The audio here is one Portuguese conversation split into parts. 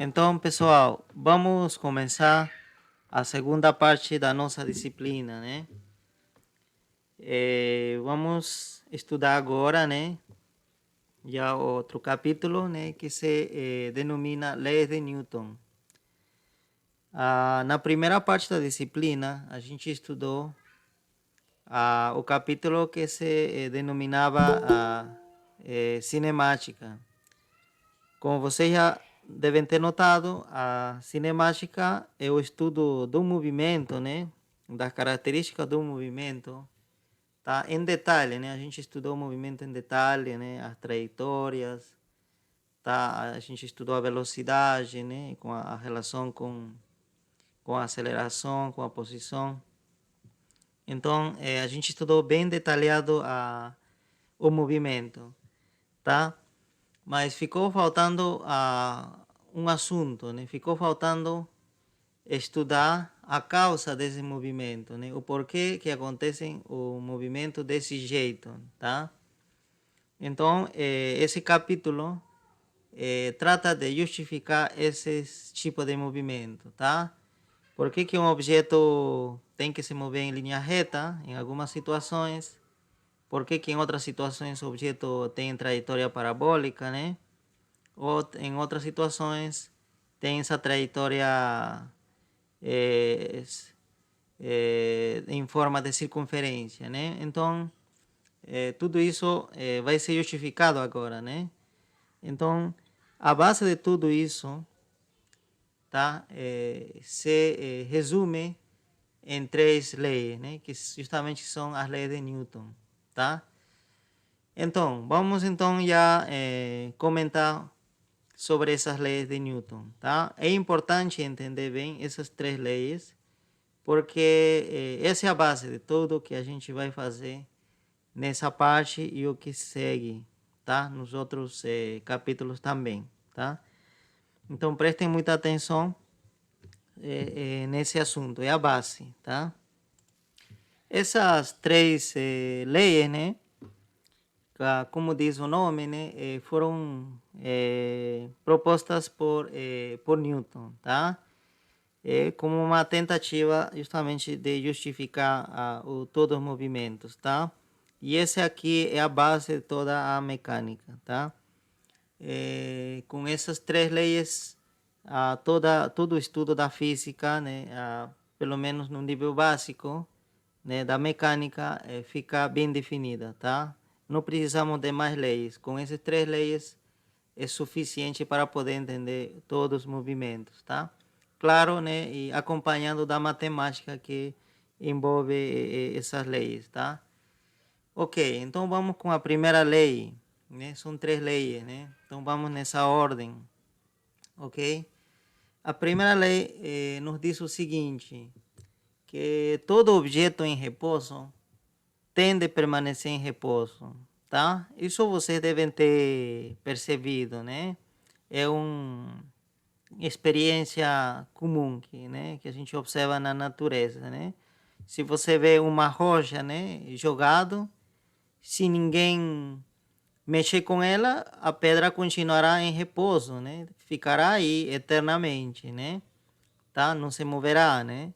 Então, pessoal, vamos começar a segunda parte da nossa disciplina, né? Vamos estudar agora, né? Já outro capítulo, né? Que se denomina Leis de Newton. Na primeira parte da disciplina, a gente estudou o capítulo que se denominava cinemática. Como vocês já devem ter notado, a cinemática é o estudo do movimento, né? Das características do movimento, tá? Em detalhe, né? A gente estudou o movimento em detalhe, né? As trajetórias, tá? A gente estudou a velocidade, né? Com a relação com a aceleração, com a posição. Então, a gente estudou bem detalhado o movimento, tá? Mas ficou faltando um assunto, né? Ficou faltando estudar a causa desse movimento, né? O porquê que acontece o movimento desse jeito, tá? Então, esse capítulo trata de justificar esse tipo de movimento, tá? Por que um objeto tem que se mover em linha reta em algumas situações? Por que em outras situações o objeto tem trajetória parabólica, né? Ou em outras situações tem essa trajetória em forma de circunferência, né? Então, tudo isso vai ser justificado agora, né? Então, a base de tudo isso, tá? Se resume em três leis, né? Que justamente são as leis de Newton, tá? Então, vamos então já comentar sobre essas leis de Newton, tá? É importante entender bem essas três leis, porque essa é a base de tudo que a gente vai fazer nessa parte e o que segue, tá? Nos outros capítulos também, tá? Então prestem muita atenção nesse assunto, é a base, tá? Essas três leis, né? Como diz o nome, né? Foram propostas por Newton, tá? Como uma tentativa justamente de justificar todos os movimentos, tá? E esse aqui é a base de toda a mecânica, tá? Com essas três leis, todo o estudo da física, né, pelo menos no nível básico, né, da mecânica, fica bem definida, tá? Não precisamos de mais leis. Com essas três leis é suficiente para poder entender todos os movimentos, tá? Claro, né, e acompanhando da matemática que envolve essas leis, tá? Ok, então vamos com a primeira lei, né? São três leis, né? Então vamos nessa ordem, ok? A primeira lei nos diz o seguinte, que todo objeto em repouso tende a permanecer em repouso, tá? Isso vocês devem ter percebido, né? É uma experiência comum que a gente observa na natureza, né? Se você vê uma rocha, né, jogado, se ninguém mexer com ela, a pedra continuará em repouso, né? Ficará aí eternamente, né? Tá? Não se moverá, né?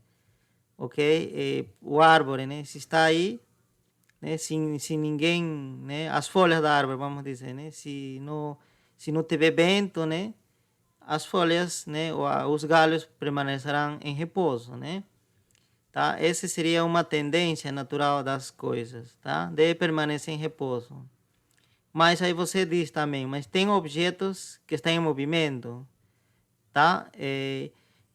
Ok? O árvore, né? Se está aí, né? Se ninguém, né? As folhas da árvore, vamos dizer, né? Se não tiver vento, né? As folhas, né? Os galhos permanecerão em repouso, né? Tá? Essa seria uma tendência natural das coisas, tá? De permanecer em repouso. Mas aí você diz também, mas tem objetos que estão em movimento, tá?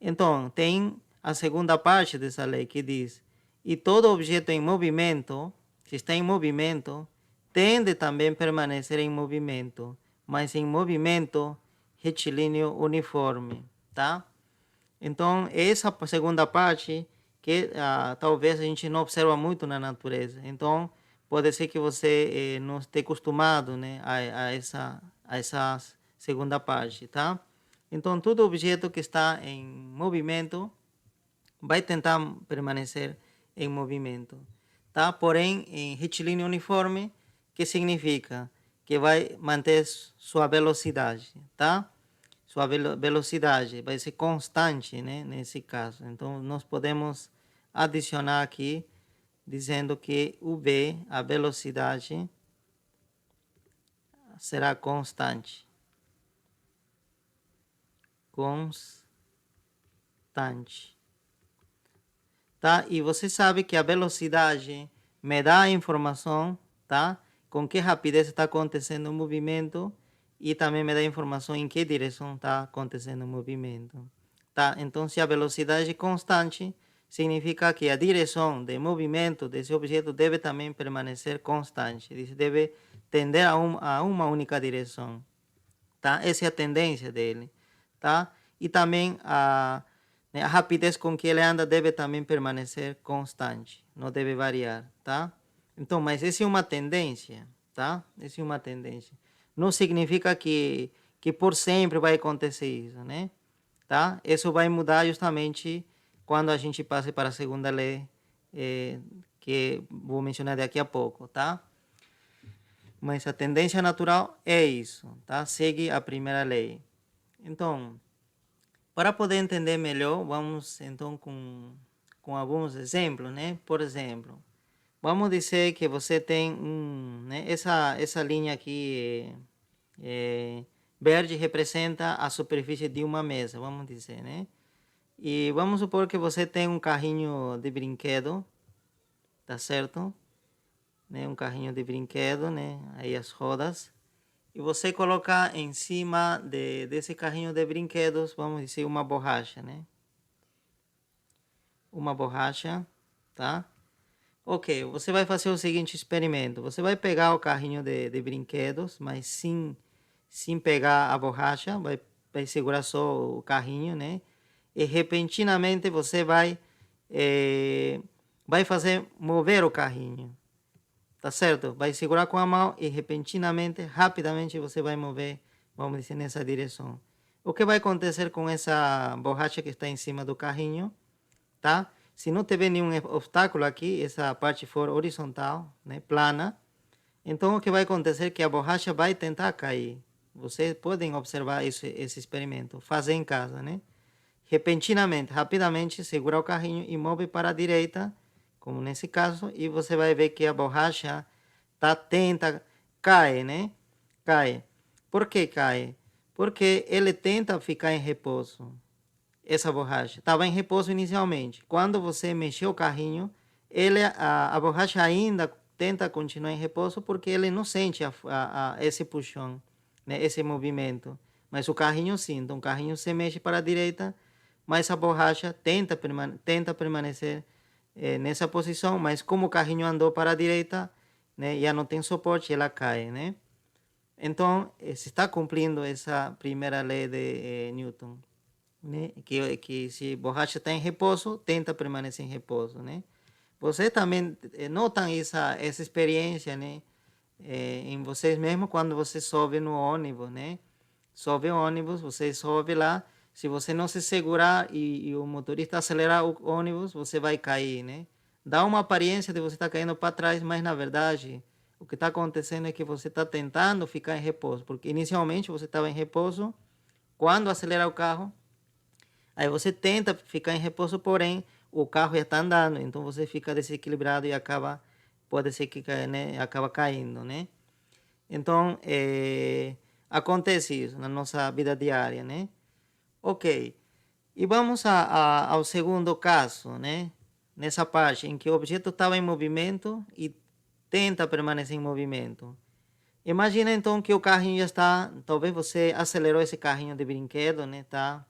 Então, tem a segunda parte dessa lei que diz, e todo objeto em movimento, que está em movimento, tende também a permanecer em movimento, mas em movimento retilíneo uniforme, tá? Então, essa segunda parte que talvez a gente não observa muito na natureza. Então, pode ser que você não esteja acostumado, né, a essa segunda parte, tá? Então, todo objeto que está em movimento vai tentar permanecer em movimento, tá? Porém, em retilíneo uniforme, que significa que vai manter sua velocidade, tá? sua velocidade vai ser constante, né, nesse caso. Então, nós podemos adicionar aqui, dizendo que o v, a velocidade, será constante. Constante. Tá? E você sabe que a velocidade me dá a informação, tá? Com que rapidez está acontecendo o movimento e também me dá a informação em que direção está acontecendo o movimento, tá? Então, se a velocidade é constante, significa que a direção de movimento desse objeto deve também permanecer constante, deve tender a uma única direção, tá? Essa é a tendência dele, tá? E também a rapidez com que ele anda deve também permanecer constante, não deve variar, tá? Então, mas essa é uma tendência, tá? Essa é uma tendência. Não significa que por sempre vai acontecer isso, né? Tá? Isso vai mudar justamente quando a gente passe para a segunda lei, que vou mencionar daqui a pouco, tá? Mas a tendência natural é isso, tá? Segue a primeira lei. Então, para poder entender melhor, vamos então com alguns exemplos, né? Por exemplo, vamos dizer que você tem né? Essa linha aqui verde representa a superfície de uma mesa, vamos dizer, né? E vamos supor que você tem um carrinho de brinquedo, tá certo? Né? Um carrinho de brinquedo, né? Aí as rodas. E você colocar em cima desse carrinho de brinquedos, vamos dizer, uma borracha, né? Uma borracha, tá? Ok, você vai fazer o seguinte experimento. Você vai pegar o carrinho de brinquedos, mas sem pegar a borracha, vai segurar só o carrinho, né? E repentinamente você vai fazer mover o carrinho, tá certo? Vai segurar com a mão e repentinamente, rapidamente você vai mover, vamos dizer, nessa direção. O que vai acontecer com essa borracha que está em cima do carrinho, tá? Se não tiver nenhum obstáculo aqui, essa parte for horizontal, né, plana, então o que vai acontecer é que a borracha vai tentar cair. Vocês podem observar esse experimento, fazer em casa, né? Repentinamente, rapidamente, segura o carrinho e move para a direita, como nesse caso, e você vai ver que a borracha cai, né? Cai. Por que cai? Porque ele tenta ficar em repouso. Essa borracha estava em repouso inicialmente. Quando você mexeu o carrinho, a borracha ainda tenta continuar em repouso porque ele não sente esse puxão, né? Esse movimento. Mas o carrinho sim. Então o carrinho se mexe para a direita, mas a borracha tenta permanecer nessa posição. Mas como o carrinho andou para a direita, né? Já não tem suporte, ela cai, né? Então, se está cumprindo essa primeira lei de Newton, né? Que se borracha está em repouso, tenta permanecer em repouso, né? Você também notam essa experiência, né? Em vocês mesmo quando você sobe no ônibus, né? Sobe o ônibus, você sobe lá, se você não se segurar e o motorista acelerar o ônibus, você vai cair, né? Dá uma aparência de você estar caindo para trás, mas na verdade o que está acontecendo é que você está tentando ficar em repouso, porque inicialmente você estava em repouso, quando acelera o carro, aí você tenta ficar em repouso, porém o carro já está andando, então você fica desequilibrado e pode ser que né, acaba caindo, né? Então, acontece isso na nossa vida diária, né? Ok. E vamos ao segundo caso, né? Nessa parte em que o objeto estava em movimento e tenta permanecer em movimento. Imagina então que o carrinho já está, talvez você acelerou esse carrinho de brinquedo, né? Tá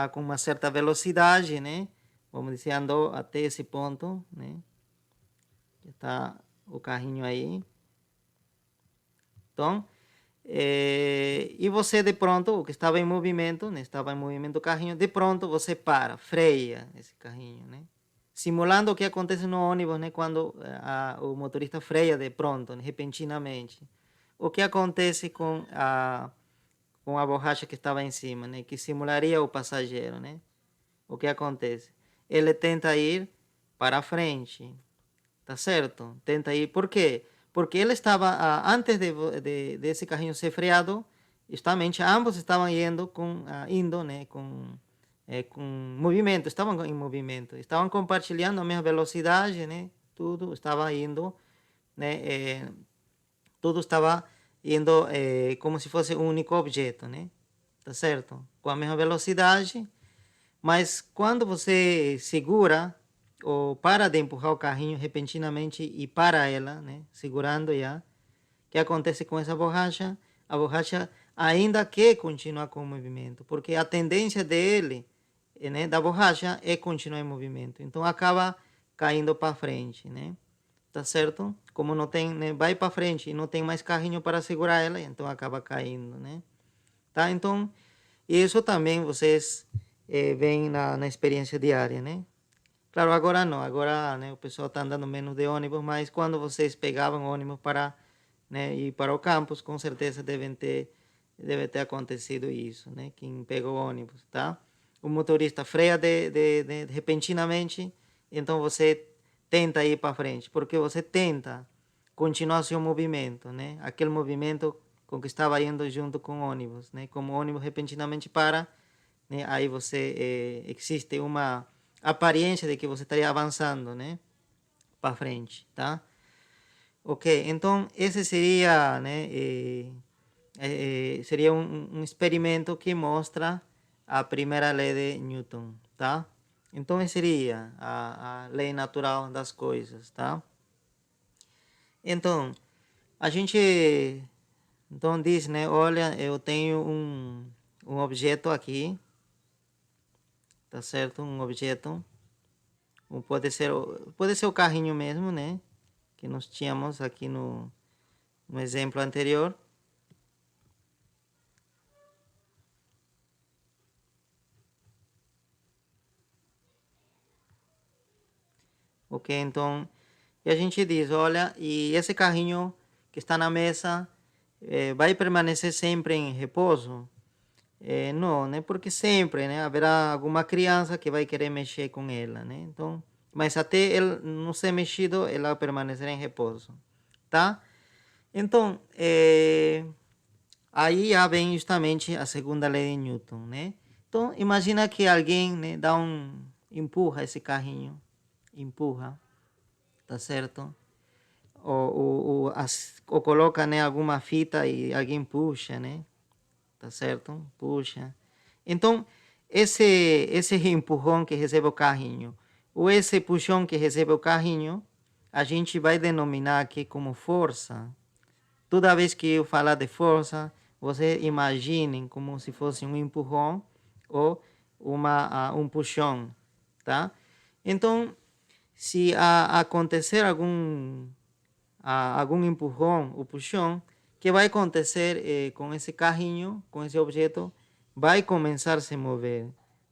com uma certa velocidade, né? Vamos dizer, andou até esse ponto, né? Está o carrinho aí. Então, e você de pronto, o que estava em movimento, né? Estava em movimento o carrinho, de pronto você freia esse carrinho, né? Simulando o que acontece no ônibus, né? Quando o motorista freia de pronto, né? Repentinamente. O que acontece com a borracha que estava em cima, né? Que simularia o passageiro, né? O que acontece? Ele tenta ir para frente, tá certo? Tenta ir, por quê? porque ele estava, antes de esse carrinho ser freado, justamente ambos estavam indo, né, com movimento, estavam em movimento, estavam compartilhando a mesma velocidade, né, tudo estava indo, né, tudo estava indo como se fosse um único objeto, né, tá certo? Com a mesma velocidade, mas quando você segura ou para de empurrar o carrinho repentinamente e para ela, né, segurando já, o que acontece com essa borracha? A borracha ainda quer continuar com o movimento, porque a tendência dele, né, da borracha é continuar em movimento. Então acaba caindo para frente, né? Tá certo? Como não tem, né, vai para frente e não tem mais carrinho para segurar ela, então acaba caindo, né? Tá? Então, isso também vocês veem na experiência diária, né? Claro, agora não, agora, né, o pessoal está andando menos de ônibus, mas quando vocês pegavam ônibus para, né, ir para o campus, com certeza deve ter acontecido isso, né? Quem pegou ônibus, tá? O motorista freia de repentinamente, então você tenta ir para frente, porque você tenta continuar seu movimento, né? Aquele movimento com que estava indo junto com o ônibus, né? Como o ônibus repentinamente para, né? Aí existe uma aparência de que você estaria avançando, né? Para frente, tá? Ok, então esse seria, né? Seria um experimento que mostra a primeira lei de Newton, tá? Então essa seria a lei natural das coisas, tá? Então, a gente então diz, né? Olha, eu tenho um objeto aqui, tá certo? Um objeto, pode ser o carrinho mesmo, né? Que nós tínhamos aqui no exemplo anterior. Ok, então, e a gente diz, olha, e esse carrinho que está na mesa vai permanecer sempre em repouso? Não, né? Porque sempre, né, haverá alguma criança que vai querer mexer com ela, né? Então, mas até ele não ser mexido, ela permanecerá em repouso, tá? Então, aí já vem justamente a segunda lei de Newton, né? Então, imagina que alguém, né, empurra esse carrinho, empurra, tá certo? Ou coloca, né, alguma fita e alguém puxa, né? Tá certo? Puxa. Então, esse empurrão que recebe o carrinho, ou esse puxão que recebe o carrinho, a gente vai denominar aqui como força. Toda vez que eu falar de força, você imaginem como se fosse um empurrão ou um puxão, tá? Então, se acontecer algum empurrão ou puxão, que vai acontecer com esse carrinho, com esse objeto, vai começar a se mover,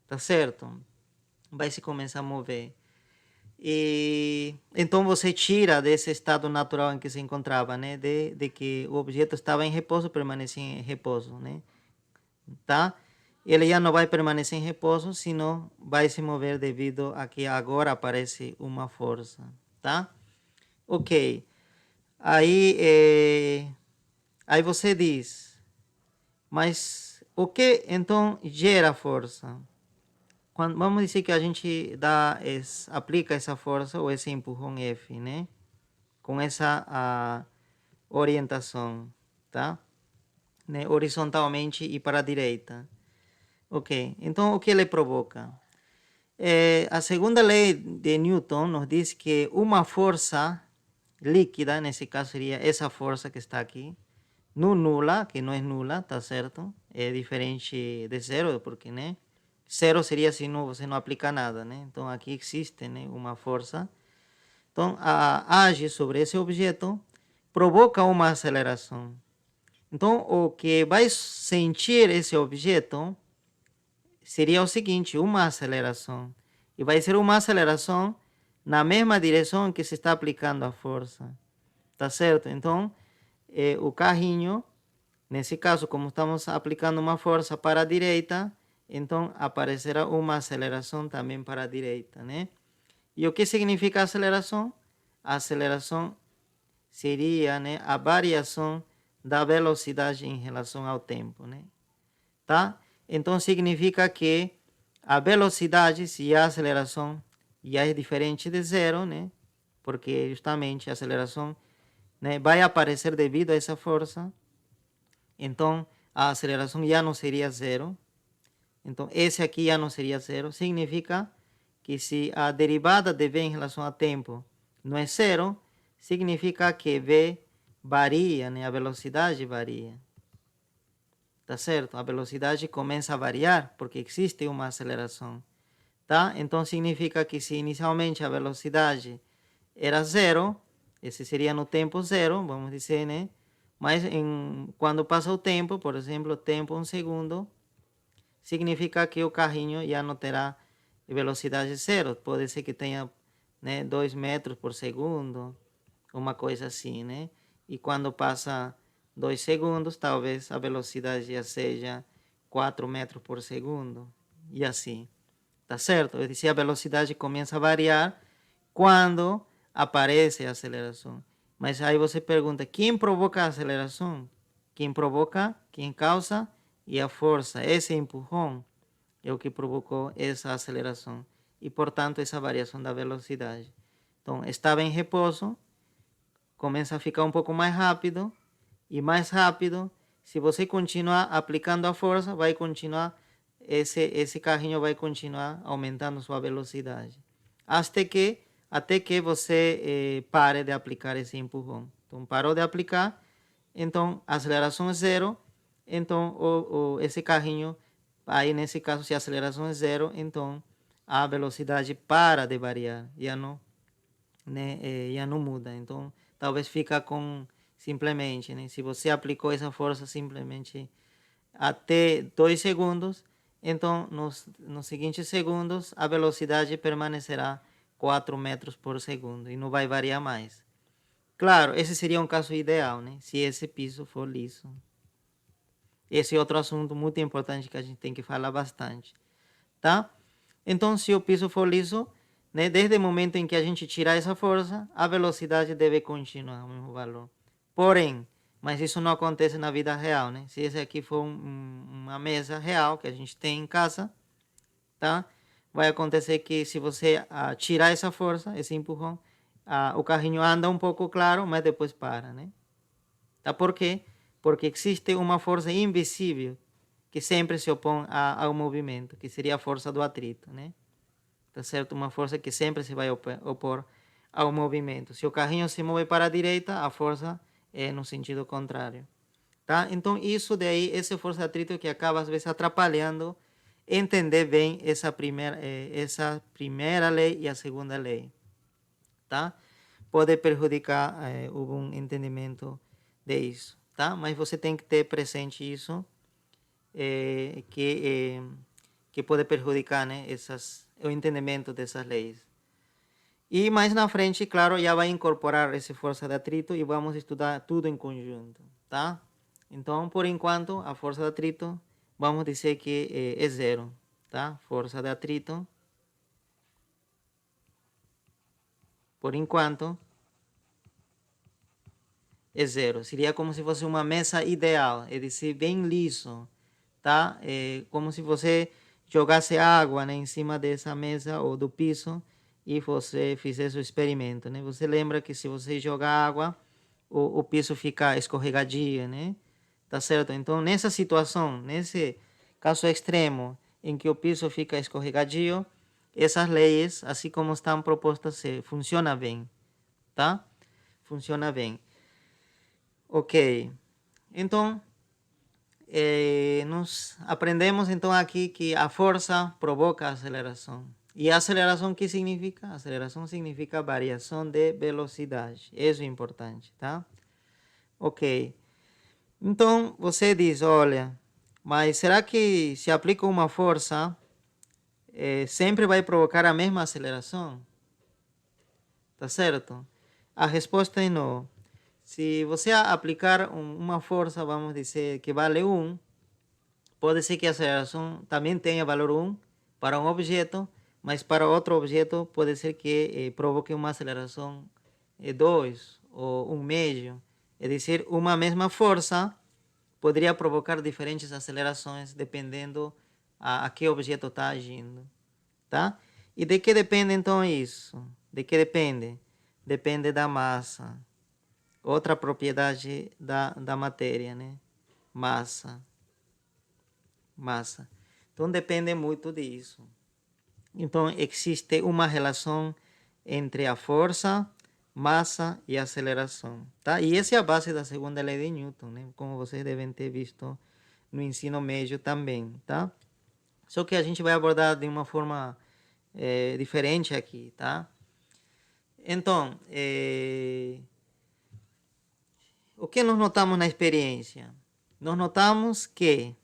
tá certo? Vai se começar a mover. E então você tira desse estado natural em que se encontrava, né? De que o objeto estava em repouso, permanecia em repouso, né? Tá? Ele já não vai permanecer em repouso, senão vai se mover devido a que agora aparece uma força, tá? Ok. Aí, aí você diz, mas o que então gera força? Vamos dizer que a gente aplica essa força ou esse empurrão F, né? Com essa orientação, tá? Né? Horizontalmente e para a direita. Ok, então o que ele provoca? A segunda lei de Newton nos diz que uma força líquida, nesse caso seria essa força que está aqui, no nula, que não é nula, tá certo? É diferente de zero, porque, né? Zero seria se não, você não aplica nada, né? Então aqui existe, né, uma força. Então age sobre esse objeto, provoca uma aceleração. Então o que vai sentir esse objeto seria o seguinte, uma aceleração. E vai ser uma aceleração na mesma direção que se está aplicando a força. Tá certo? Então, o carrinho, nesse caso, como estamos aplicando uma força para a direita, então aparecerá uma aceleração também para a direita, né? E o que significa aceleração? A aceleração seria, né, a variação da velocidade em relação ao tempo, né? Tá? Então significa que a velocidade, se a aceleração já é diferente de zero, né? Porque justamente a aceleração, né, vai aparecer devido a essa força. Então a aceleração já não seria zero. Então esse aqui já não seria zero. Significa que se a derivada de v em relação ao tempo não é zero, significa que v varia, né? A velocidade varia. Tá certo? A velocidade começa a variar porque existe uma aceleração. Tá? Então significa que se inicialmente a velocidade era zero, esse seria no tempo zero, vamos dizer, né? Mas quando passa o tempo, por exemplo, tempo 1 segundo, significa que o carrinho já não terá velocidade zero. Pode ser que tenha, né, 2 metros por segundo, uma coisa assim, né? E quando passa 2 segundos, talvez a velocidade já seja 4 metros por segundo, e assim. Tá certo? Eu disse, a velocidade começa a variar quando aparece a aceleração. Mas aí você pergunta, quem provoca a aceleração? Quem provoca, quem causa e a força. Esse empurrão é o que provocou essa aceleração e, portanto, essa variação da velocidade. Então, estava em repouso, começa a ficar um pouco mais rápido e mais rápido. Se você continuar aplicando a força, vai continuar, esse carrinho vai continuar aumentando sua velocidade. Até que você pare de aplicar esse empurrão. Então, parou de aplicar, então a aceleração é zero, então esse carrinho, aí nesse caso, se a aceleração é zero, então a velocidade para de variar, já não, né, já não muda. Então, talvez fica com simplesmente, né, se você aplicou essa força simplesmente até 2 segundos, então nos seguintes segundos a velocidade permanecerá 4 metros por segundo e não vai variar mais. Claro, esse seria um caso ideal, né? Se esse piso for liso. Esse é outro assunto muito importante que a gente tem que falar bastante, tá? Então, se o piso for liso, né, desde o momento em que a gente tirar essa força, a velocidade deve continuar o mesmo valor. Porém, mas isso não acontece na vida real, né? Se esse aqui for uma mesa real que a gente tem em casa, tá? Vai acontecer que se você tirar essa força, esse empurrão, o carrinho anda um pouco, claro, mas depois para, né? Tá? Por quê? Porque existe uma força invisível que sempre se opõe ao movimento, que seria a força do atrito, né? Tá certo? Uma força que sempre se vai opor ao movimento. Se o carrinho se move para a direita, a força é no sentido contrário. Tá? Então, isso daí, essa força de atrito que acaba, às vezes, atrapalhando entender bem essa primeira lei e a segunda lei. Tá? Pode prejudicar o entendimento disso. Tá? Mas você tem que ter presente isso, que pode prejudicar, né, o entendimento dessas leis. E mais na frente, claro, já vai incorporar essa força de atrito e vamos estudar tudo em conjunto, tá? Então, por enquanto, a força de atrito, vamos dizer que é zero, tá? Força de atrito, por enquanto, é zero. Seria como se fosse uma mesa ideal, é dizer, bem liso, tá? É como se você jogasse água, né, em cima dessa mesa ou do piso e você fizesse o experimento, né? Você lembra que se você jogar água, o piso fica escorregadio, né? Tá certo? Então, nessa situação, nesse caso extremo em que o piso fica escorregadio, essas leis, assim como estão propostas, funcionam bem, tá? Funciona bem. Ok. Então, nós aprendemos então aqui que a força provoca a aceleração. E a aceleração, que significa? A aceleração significa variação de velocidade. Isso é importante, tá? Ok. Então, você diz, olha, mas será que se aplica uma força, sempre vai provocar a mesma aceleração? Tá certo? A resposta é não. Se você aplicar uma força, vamos dizer, que vale 1, pode ser que a aceleração também tenha valor 1 para um objeto, mas para outro objeto pode ser que provoque uma aceleração 2 ou um meio. É dizer, uma mesma força poderia provocar diferentes acelerações dependendo a que objeto está agindo, tá? E de que depende então isso? De que depende? Depende da massa. Outra propriedade da matéria, né? Massa. Então depende muito disso. Então existe uma relação entre a força, massa e aceleração, tá? E essa é a base da segunda lei de Newton, né? Como vocês devem ter visto no ensino médio também, tá? Só que a gente vai abordar de uma forma diferente aqui, tá? Então, o que nós notamos na experiência? Nós notamos que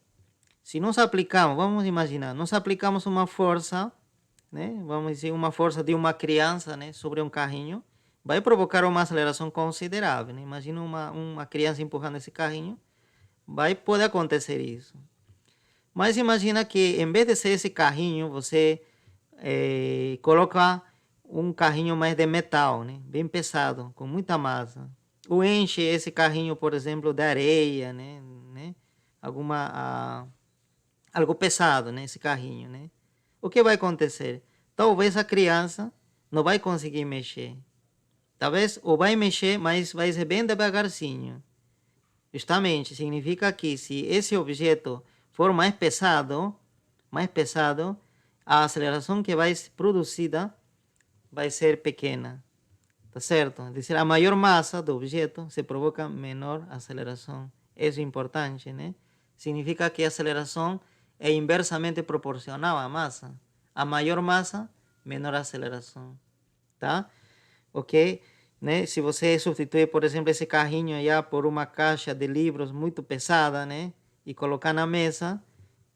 se nós aplicamos, vamos imaginar, nós aplicamos uma força, né? Vamos dizer, uma força de uma criança, né, sobre um carrinho, vai provocar uma aceleração considerável, né? Imagina uma criança empurrando esse carrinho, vai poder acontecer isso. Mas imagina que em vez de ser esse carrinho, você coloca um carrinho mais de metal, né? Bem pesado, com muita massa. Ou enche esse carrinho, por exemplo, de areia, né? Algo pesado, né? Esse carrinho, né? O que vai acontecer? Talvez a criança não vai conseguir mexer. Talvez ou vai mexer, mas vai ser bem devagarzinho. Justamente, significa que se esse objeto for mais pesado, a aceleração que vai ser produzida vai ser pequena. Tá certo? É dizer, a maior massa do objeto se provoca menor aceleração. Isso é importante, né? Significa que a aceleração é inversamente proporcional à massa. A maior massa, menor aceleração. Tá? Ok? Né? Se você substituir, por exemplo, esse carrinho aí por uma caixa de livros muito pesada, né? E colocar na mesa,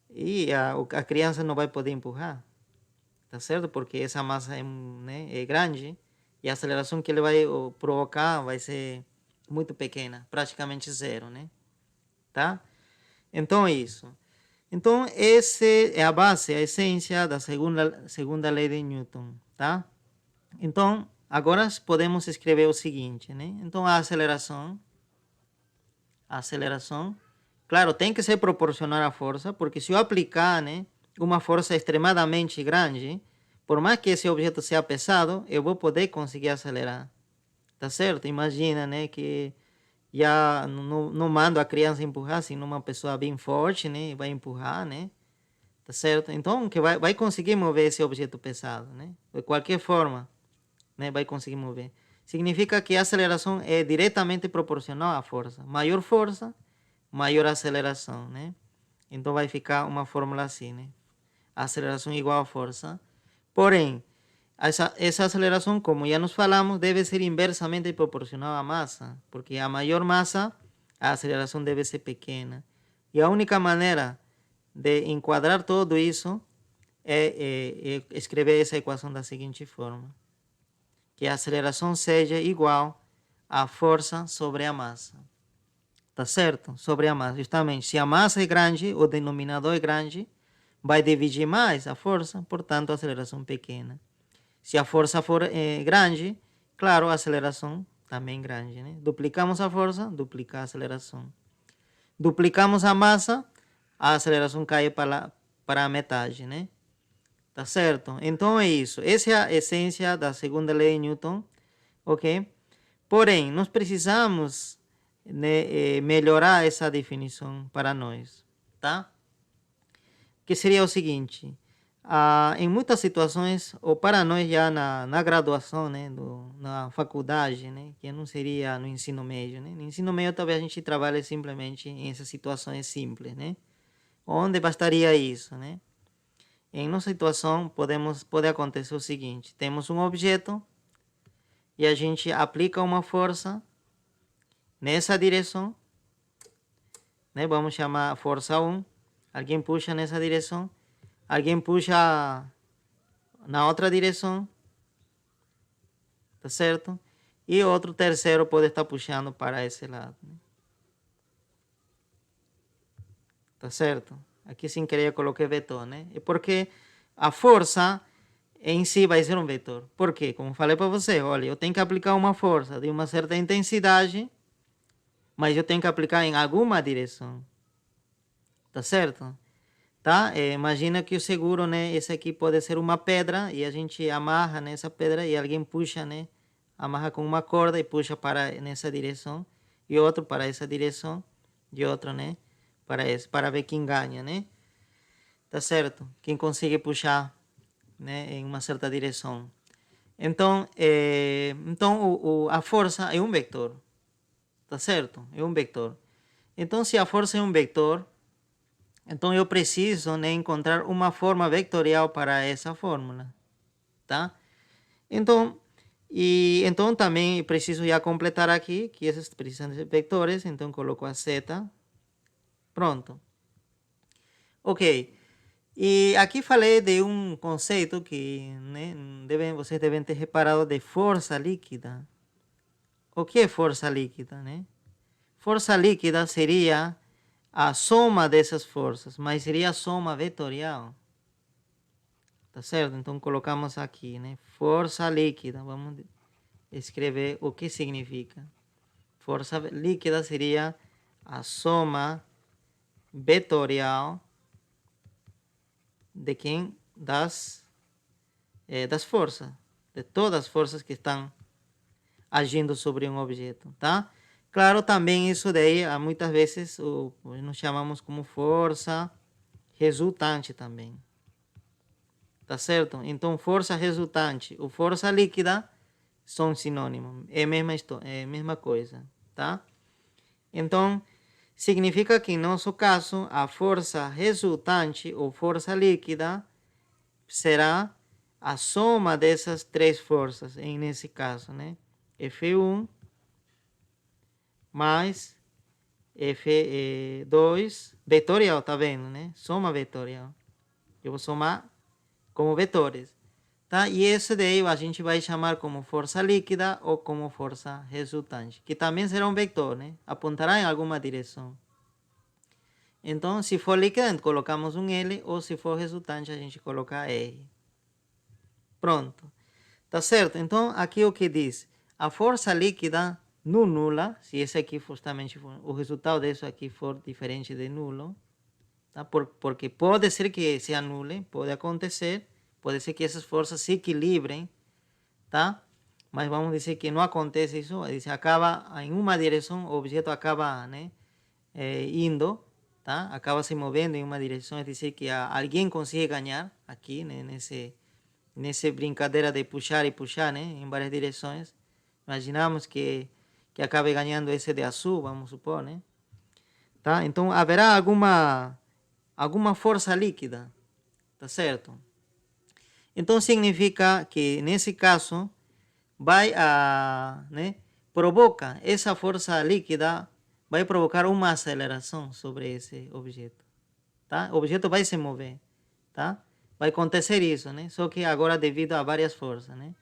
e a criança não vai poder empurrar. Tá certo? Porque essa massa né, é grande e a aceleração que ele vai provocar vai ser muito pequena, praticamente zero, né? Tá? Então é isso. Então essa é a base, a essência da segunda lei de Newton, tá? Então agora podemos escrever o seguinte, né? Então a aceleração, claro, tem que ser proporcional à força, porque se eu aplicar, né, uma força extremadamente grande, por mais que esse objeto seja pesado, eu vou poder conseguir acelerar. Tá certo? Imagina, né, que já não mando a criança empurrar, se uma pessoa bem forte, né, vai empurrar, né? Tá certo? Então, que vai conseguir mover esse objeto pesado, né? De qualquer forma, né, vai conseguir mover. Significa que a aceleração é diretamente proporcional à força. Maior força, maior aceleração, né? Então vai ficar uma fórmula assim, né? Aceleração igual a força. Porém, essa aceleração, como já nos falamos, deve ser inversamente proporcional à massa, porque a maior massa, a aceleração deve ser pequena. E a única maneira de enquadrar tudo isso é escrever essa equação da seguinte forma: que a aceleração seja igual à força sobre a massa. Tá certo? Sobre a massa. Justamente, se a massa é grande, o denominador é grande, vai dividir mais a força, portanto, a aceleração pequena. Se a força for grande, claro, a aceleração também grande, né? Duplicamos a força, duplica a aceleração. Duplicamos a massa, a aceleração cai para a metade, né? Tá certo? Então é isso. Essa é a essência da segunda lei de Newton, ok? Porém, nós precisamos, né, melhorar essa definição para nós, tá? Que seria o seguinte: em muitas situações, ou para nós já na graduação, né, na faculdade, né, que não seria no ensino médio, né? No ensino médio talvez a gente trabalhe simplesmente em essas situações simples, né? Onde bastaria isso, né? Em nossa situação pode acontecer o seguinte: temos um objeto e a gente aplica uma força nessa direção, né? Vamos chamar força 1. Alguém puxa nessa direção, alguém puxa na outra direção, tá certo? E outro terceiro pode estar puxando para esse lado, né? Tá certo? Aqui sem querer eu coloquei vetor, né? É porque a força em si vai ser um vetor. Por quê? Como falei para você, olha, eu tenho que aplicar uma força de uma certa intensidade, mas eu tenho que aplicar em alguma direção. Tá certo? Tá? Imagina que o seguro, né? Esse aqui pode ser uma pedra e a gente amarra nessa pedra e alguém puxa, né? Amarra com uma corda e puxa para nessa direção e outro para essa direção e outro, né? Para ver quem ganha, né? Tá certo? Quem consegue puxar, né? Em uma certa direção. Então, a força é um vetor. Tá certo? É um vetor. Então, se a força é um vetor, então eu preciso, né, encontrar uma forma vetorial para essa fórmula, tá? Então também preciso já completar aqui que esses precisam ser vetores, então coloco a z, pronto. Ok, e aqui falei de um conceito que, né, vocês devem ter reparado de força líquida. O que é força líquida, né? Força líquida seria a soma dessas forças, mas seria a soma vetorial. Tá certo? Então colocamos aqui, né? Força líquida. Vamos escrever o que significa. Força líquida seria a soma vetorial de quem? Das forças. De todas as forças que estão agindo sobre um objeto, tá? Claro, também isso daí, muitas vezes, nós chamamos como força resultante também. Tá certo? Então, força resultante ou força líquida são sinônimos. É a mesma coisa, tá? Então, significa que, em nosso caso, a força resultante ou força líquida será a soma dessas três forças, nesse caso, né? F1 mais F2, vetorial, tá vendo, né? Soma vetorial. Eu vou somar como vetores, tá? E esse daí a gente vai chamar como força líquida ou como força resultante, que também será um vetor, né? Apontará em alguma direção. Então, se for líquida, colocamos um L, ou se for resultante, a gente coloca R. Pronto. Tá certo? Então, aqui o que diz? A força líquida no nula, se esse aqui justamente for, o resultado disso aqui for diferente de nulo, tá? Porque pode ser que se anule, pode acontecer, pode ser que essas forças se equilibrem, tá? Mas vamos dizer que não acontece isso, diz, acaba em uma direção, o objeto acaba, né, indo, tá? Acaba se movendo em uma direção, é dizer que alguém consegue ganhar aqui, né, nessa brincadeira de puxar e puxar, né, em várias direções. Imaginamos que acabe ganhando esse de azul, vamos supor, né? Tá? Então haverá alguma força líquida, tá certo? Então significa que nesse caso né, provoca essa força líquida, vai provocar uma aceleração sobre esse objeto, tá? O objeto vai se mover, tá? Vai acontecer isso, né? Só que agora devido a várias forças, né?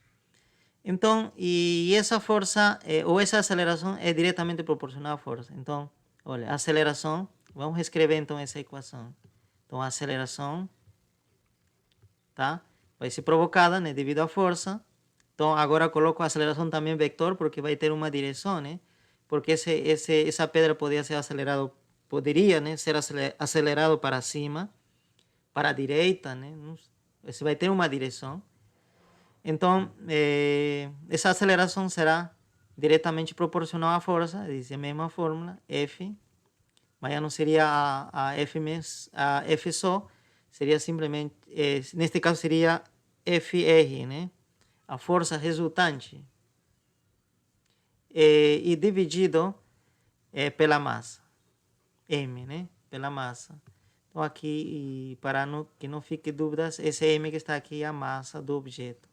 Então, e essa força ou essa aceleração é diretamente proporcional à força. Então, olha, aceleração, vamos reescrever então essa equação. Então, a aceleração, tá? Vai ser provocada, né, devido à força. Então, agora coloco a aceleração também vetor, porque vai ter uma direção, né? Porque essa pedra poderia ser né, ser acelerado para cima, para a direita, né? Você vai ter uma direção. Então, essa aceleração será diretamente proporcional à força, diz a mesma fórmula, F, mas já não seria a F só, seria simplesmente, neste caso seria FR, né? A força resultante, e dividido pela massa, M, né? Pela massa. Então, aqui, para que não fique dúvidas, esse M que está aqui é a massa do objeto.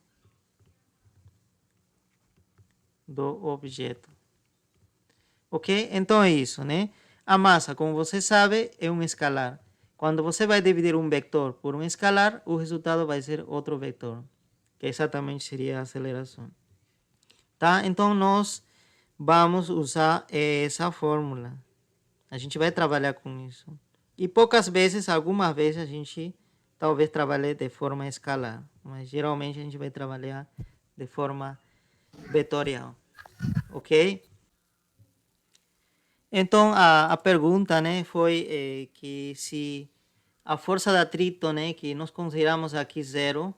Ok? Então é isso, né? A massa, como você sabe, é um escalar. Quando você vai dividir um vetor por um escalar, o resultado vai ser outro vetor, que exatamente seria a aceleração. Tá? Então nós vamos usar essa fórmula. A gente vai trabalhar com isso. E poucas vezes, algumas vezes, a gente talvez trabalhe de forma escalar, mas geralmente a gente vai trabalhar de forma vetorial, ok? Então, a pergunta, né, foi que se a força de atrito, né, que nós consideramos aqui zero,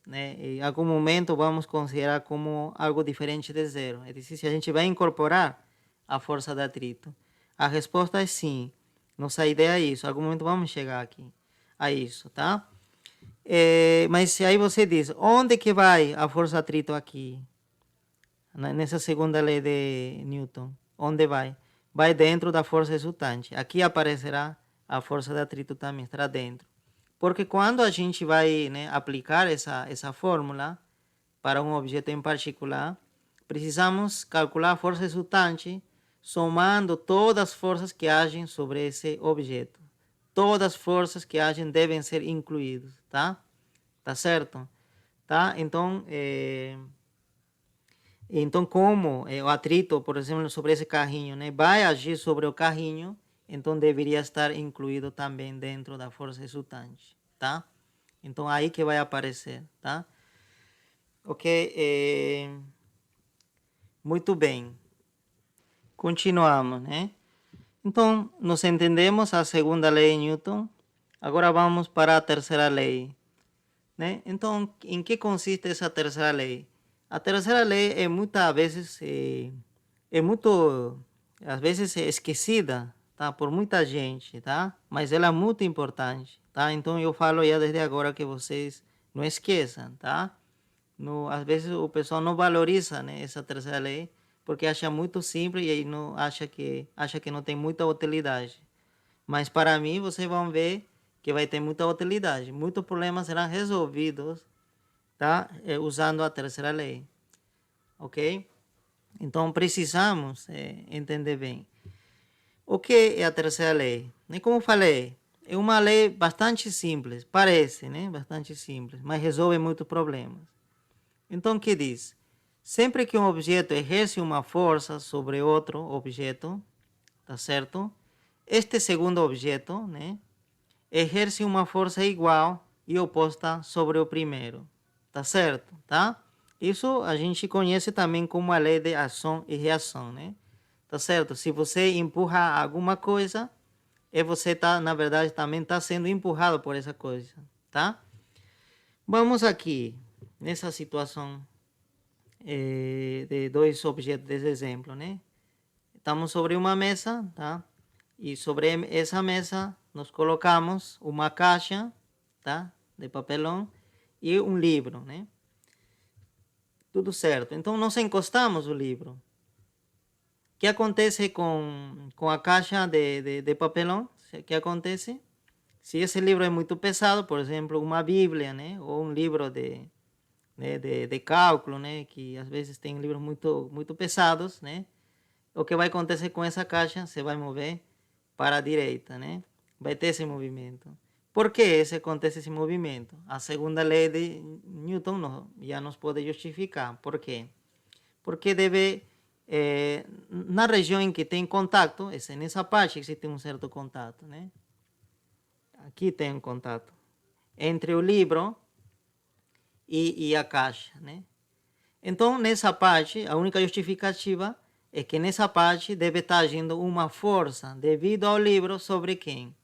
né, em algum momento vamos considerar como algo diferente de zero. É dizer, se a gente vai incorporar a força de atrito. A resposta é sim. Nossa ideia é isso. Em algum momento vamos chegar aqui a isso, tá? Mas aí você diz, onde que vai a força de atrito aqui? Nessa segunda lei de Newton. Onde vai? Vai dentro da força resultante. Aqui aparecerá a força de atrito também, estará dentro. Porque quando a gente vai, né, aplicar essa fórmula para um objeto em particular, precisamos calcular a força resultante somando todas as forças que agem sobre esse objeto. Todas as forças que agem devem ser incluídas, tá? Tá certo? Tá? Então, como o atrito, por exemplo, sobre esse carrinho, né, vai agir sobre o carrinho, então deveria estar incluído também dentro da força resultante, tá? Então, aí que vai aparecer, tá? Ok, muito bem. Continuamos, né? Então, nós entendemos a segunda lei de Newton. Agora vamos para a terceira lei, né? Então, em que consiste essa terceira lei? A terceira lei é muitas vezes muito às vezes esquecida, tá? Por muita gente, tá? Mas ela é muito importante, tá? Então eu falo já desde agora que vocês não esqueçam, tá? No, às vezes o pessoal não valoriza, né, essa terceira lei porque acha muito simples e aí não acha que não tem muita utilidade. Mas para mim vocês vão ver que vai ter muita utilidade. Muitos problemas serão resolvidos, tá? Usando a terceira lei, ok? Então precisamos entender bem o que é a terceira lei. E como falei, é uma lei bastante simples, parece, né? Bastante simples, mas resolve muitos problemas. Então, o que diz? Sempre que um objeto exerce uma força sobre outro objeto, tá certo? Este segundo objeto, né, exerce uma força igual e oposta sobre o primeiro, tá certo? Tá? Isso a gente conhece também como a lei de ação e reação, né? Tá certo? Se você empurra alguma coisa, você tá, na verdade, também está sendo empurrado por essa coisa, tá? Vamos aqui nessa situação de dois objetos desse exemplo, né? Estamos sobre uma mesa, tá? E sobre essa mesa nós colocamos uma caixa, tá? De papelão e um livro, né? Tudo certo. Então nós encostamos o livro. O que acontece com a caixa de papelão? O que acontece? Se esse livro é muito pesado, por exemplo, uma Bíblia, né? Ou um livro de cálculo, né? Que às vezes tem livros muito pesados, né? O que vai acontecer com essa caixa? Você vai mover para a direita, né? Vai ter esse movimento. Por que acontece esse movimento? A segunda lei de Newton já nos pode justificar. Por quê? Porque na região em que tem contato, nessa parte existe um certo contato, né? Aqui tem um contato entre o livro e a caixa, né? Então, nessa parte, a única justificativa é que nessa parte deve estar agindo uma força devido ao livro sobre quem?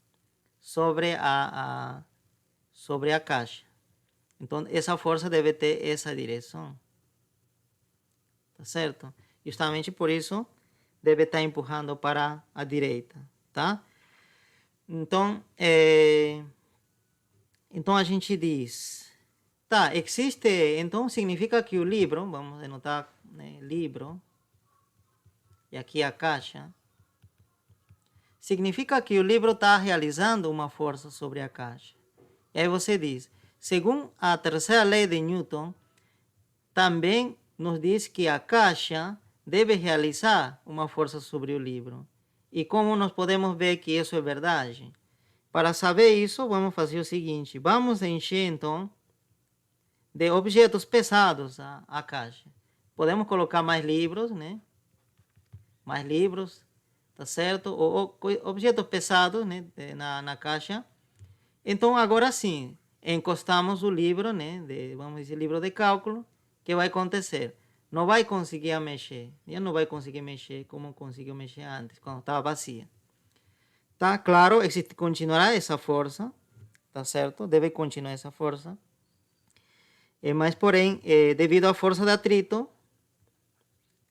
Sobre a caixa. Então, essa força deve ter essa direção. Tá certo? Justamente por isso, deve estar empurrando para a direita, tá? Então, então a gente diz, tá, existe, então significa que o livro, vamos anotar, né, livro, e aqui a caixa, significa que o livro está realizando uma força sobre a caixa. E aí você diz, segundo a terceira lei de Newton, também nos diz que a caixa deve realizar uma força sobre o livro. E como nós podemos ver que isso é verdade? Para saber isso, vamos fazer o seguinte, vamos encher então de objetos pesados a caixa. Podemos colocar mais livros, né? Mais livros, tá certo? Ou objetos pesados, né? Na caixa. Então, agora sim, encostamos o livro, né, vamos dizer, livro de cálculo, o que vai acontecer? Não vai conseguir mexer, já não vai conseguir mexer como conseguiu mexer antes, quando estava vazia. Tá claro, continuará essa força, tá certo? Deve continuar essa força. Mas, porém, devido à força de atrito,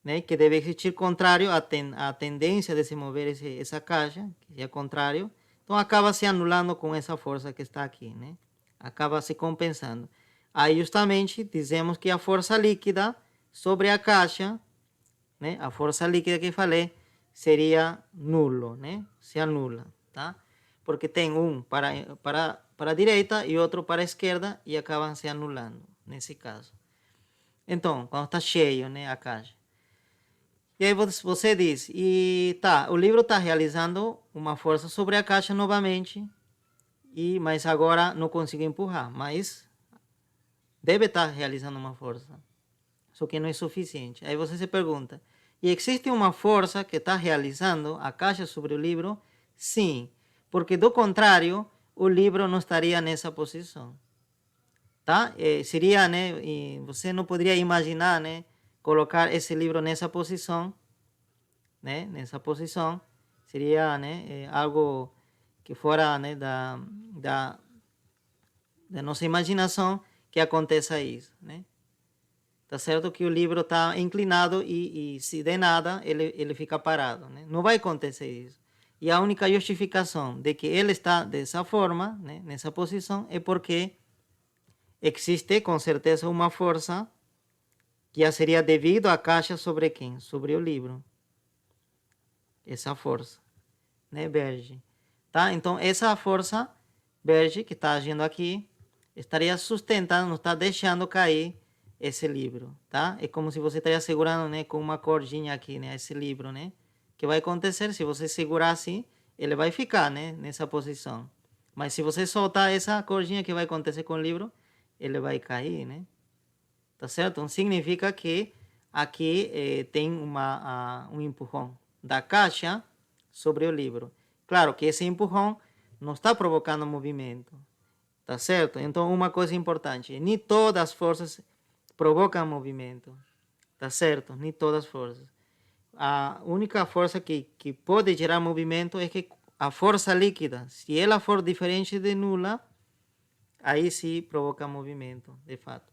né, que deve existir contrário à tendência de se mover essa caixa, que é contrário, então acaba se anulando com essa força que está aqui, né? Acaba se compensando. Aí, justamente, dizemos que a força líquida sobre a caixa, né, a força líquida que falei, seria nulo, né? Se anula, tá? Porque tem um para a direita e outro para a esquerda e acabam se anulando, nesse caso. Então, quando está cheio, né, a caixa. E aí você diz, e tá, o livro está realizando uma força sobre a caixa novamente, mas agora não consigo empurrar, mas deve estar realizando uma força, só que não é suficiente. Aí você se pergunta, e existe uma força que está realizando a caixa sobre o livro? Sim, porque do contrário, o livro não estaria nessa posição. Tá? Seria, né, e você não poderia imaginar, né, colocar esse livro nessa posição, né, nessa posição, seria, né, algo que fora, né, da nossa imaginação que aconteça isso, né? Tá certo que o livro está inclinado e se de nada ele fica parado, né? Não vai acontecer isso. E a única justificação de que ele está dessa forma, né, nessa posição, é porque existe com certeza uma força que já seria devido à caixa sobre quem? Sobre o livro. Essa força, né, Berge? Tá? Então, essa força, Berge, que está agindo aqui, estaria sustentando, não está deixando cair esse livro, tá? É como se você estaria segurando, né, com uma cordinha aqui, né, esse livro, né? O que vai acontecer? Se você segurar assim, ele vai ficar, né, nessa posição. Mas se você soltar essa cordinha, o que vai acontecer com o livro? Ele vai cair, né? Tá certo? Então, significa que aqui tem um empurrão da caixa sobre o livro. Claro que esse empurrão não está provocando movimento, tá certo? Então, uma coisa importante, nem todas as forças provocam movimento, tá certo? Nem todas as forças. A única força que pode gerar movimento é que a força líquida, se ela for diferente de nula, aí sim provoca movimento, de fato.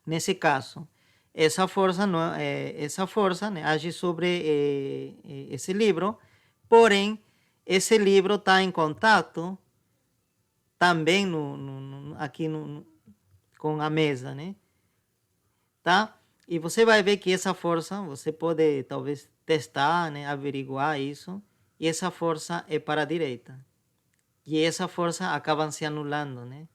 Nesse caso, essa força, não, né, age sobre esse livro, porém, esse livro está em contato também aqui com a mesa, né? Tá? E você vai ver que essa força, você pode talvez testar, né, averiguar isso, e essa força é para a direita. E essa força acaba se anulando, né?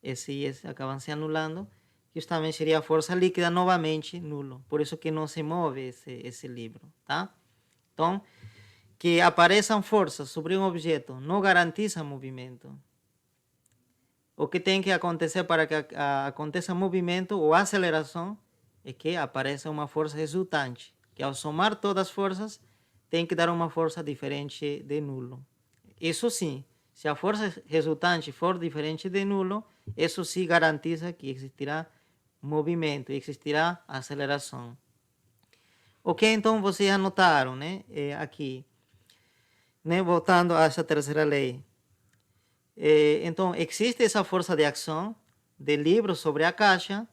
Esse e esse acabam se anulando, justamente seria a força líquida novamente nulo. Por isso que não se move esse livro, tá? Então, que apareçam forças sobre um objeto não garantiza movimento. O que tem que acontecer para que aconteça movimento ou aceleração é que apareça uma força resultante, que ao somar todas as forças tem que dar uma força diferente de nulo. Isso sim, se a força resultante for diferente de nulo, isso sim garantiza que existirá movimento, existirá aceleração. Ok, então vocês anotaram, né? Aqui, né? Voltando a essa terceira lei. Então, existe essa força de ação do livro sobre a caixa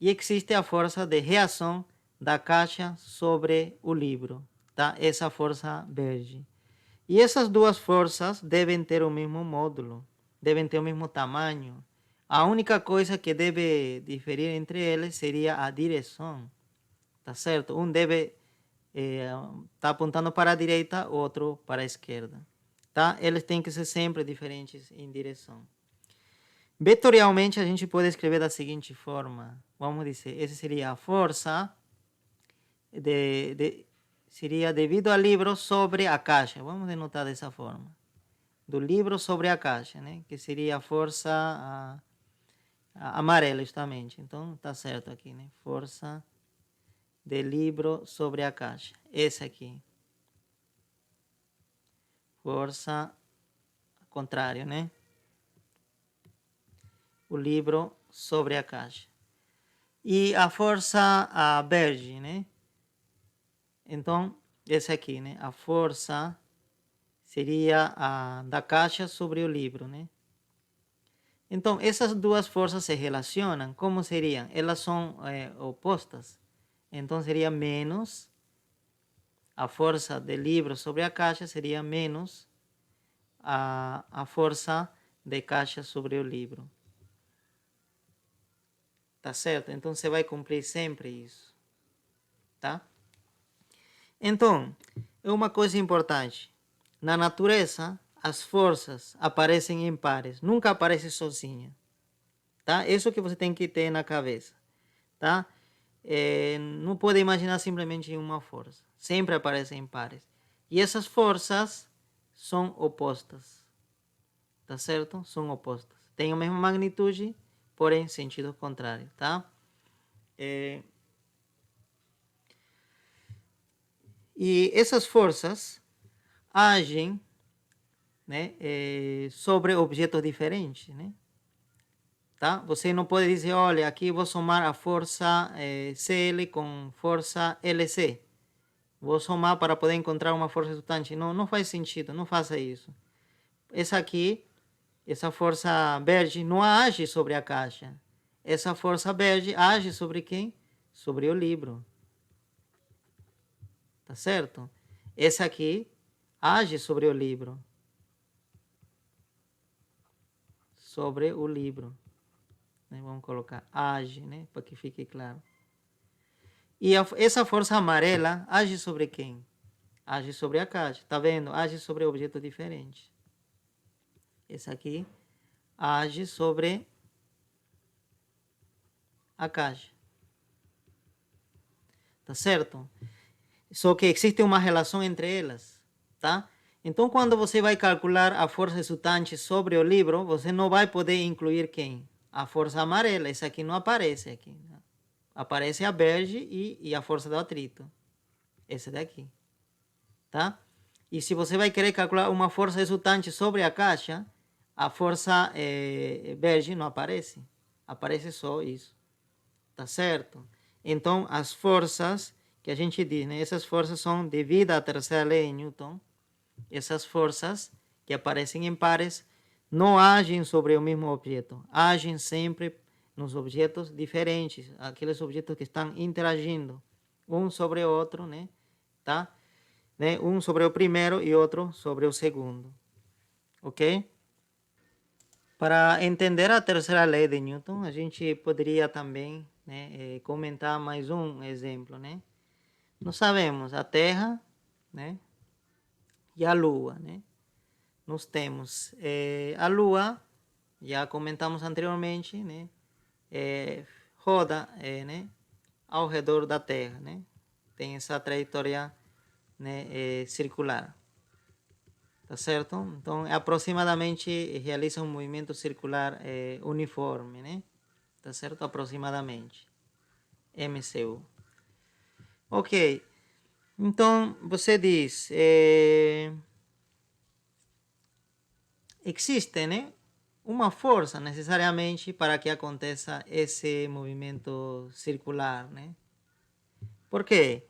e existe a força de reação da caixa sobre o livro, tá? Essa força verde. E essas duas forças devem ter o mesmo módulo, devem ter o mesmo tamanho. A única coisa que deve diferir entre eles seria a direção, tá certo? Um deve estar apontando para a direita, outro para a esquerda, tá? Eles têm que ser sempre diferentes em direção. Vetorialmente, a gente pode escrever da seguinte forma. Vamos dizer, essa seria a força seria devido ao livro sobre a caixa. Vamos denotar dessa forma. Do livro sobre a caixa, né? Que seria a força amarela, justamente. Então, tá certo aqui, né? Força de livro sobre a caixa. Esse aqui. Força contrário, né? o livro sobre a caixa. E a força verde, né? Então, esse aqui, né? A força seria a da caixa sobre o livro, né? Então, essas duas forças se relacionam. Como seriam? Elas são opostas. Então, seria menos. A força do livro sobre a caixa seria menos a força de caixa sobre o livro. Tá certo? Então, você vai cumprir sempre isso. Tá? Então, é uma coisa importante. Na natureza, as forças aparecem em pares. Nunca aparece sozinha. Tá? Isso que você tem que ter na cabeça. Tá? Não pode imaginar simplesmente uma força. Sempre aparecem em pares. E essas forças são opostas. Tá certo? São opostas. Têm a mesma magnitude, porém sentido contrário. Tá? E essas forças agem, né, sobre objetos diferentes, né? Tá? Você não pode dizer, olha, aqui vou somar a força CL com força LC. Vou somar para poder encontrar uma força resultante. Não, não faz sentido, não faça isso. Essa aqui, essa força verde não age sobre a caixa. Essa força verde age sobre quem? Sobre o livro. Tá certo? Essa aqui age sobre o livro. Sobre o livro. Né? Vamos colocar age, né? Para que fique claro. E essa força amarela age sobre quem? Age sobre a caixa. Tá vendo? Age sobre objetos diferentes. Essa aqui age sobre a caixa. Tá certo? Só que existe uma relação entre elas, tá? Então, quando você vai calcular a força resultante sobre o livro, você não vai poder incluir quem? A força amarela. Essa aqui não aparece aqui. Né? Aparece a verde e a força do atrito. Esse daqui. Tá? E se você vai querer calcular uma força resultante sobre a caixa, a força verde não aparece. Aparece só isso. Tá certo? Então, as forças que a gente diz, né? Essas forças são devido à terceira lei de Newton. Essas forças que aparecem em pares não agem sobre o mesmo objeto. Agem sempre nos objetos diferentes. Aqueles objetos que estão interagindo um sobre o outro, né? Tá? Né? Um sobre o primeiro e outro sobre o segundo. Ok? Para entender a terceira lei de Newton, a gente poderia também, né, comentar mais um exemplo, né? Nós sabemos a Terra, né, e a Lua, né? Nós temos a Lua, já comentamos anteriormente, né? Roda, né, ao redor da Terra, né? Tem essa trajetória, né, circular. Tá certo? Então, aproximadamente realiza um movimento circular uniforme, né? Tá certo? Aproximadamente. MCU. Ok. Então, você diz, existe, né, uma força necessariamente para que aconteça esse movimento circular, né? Por quê?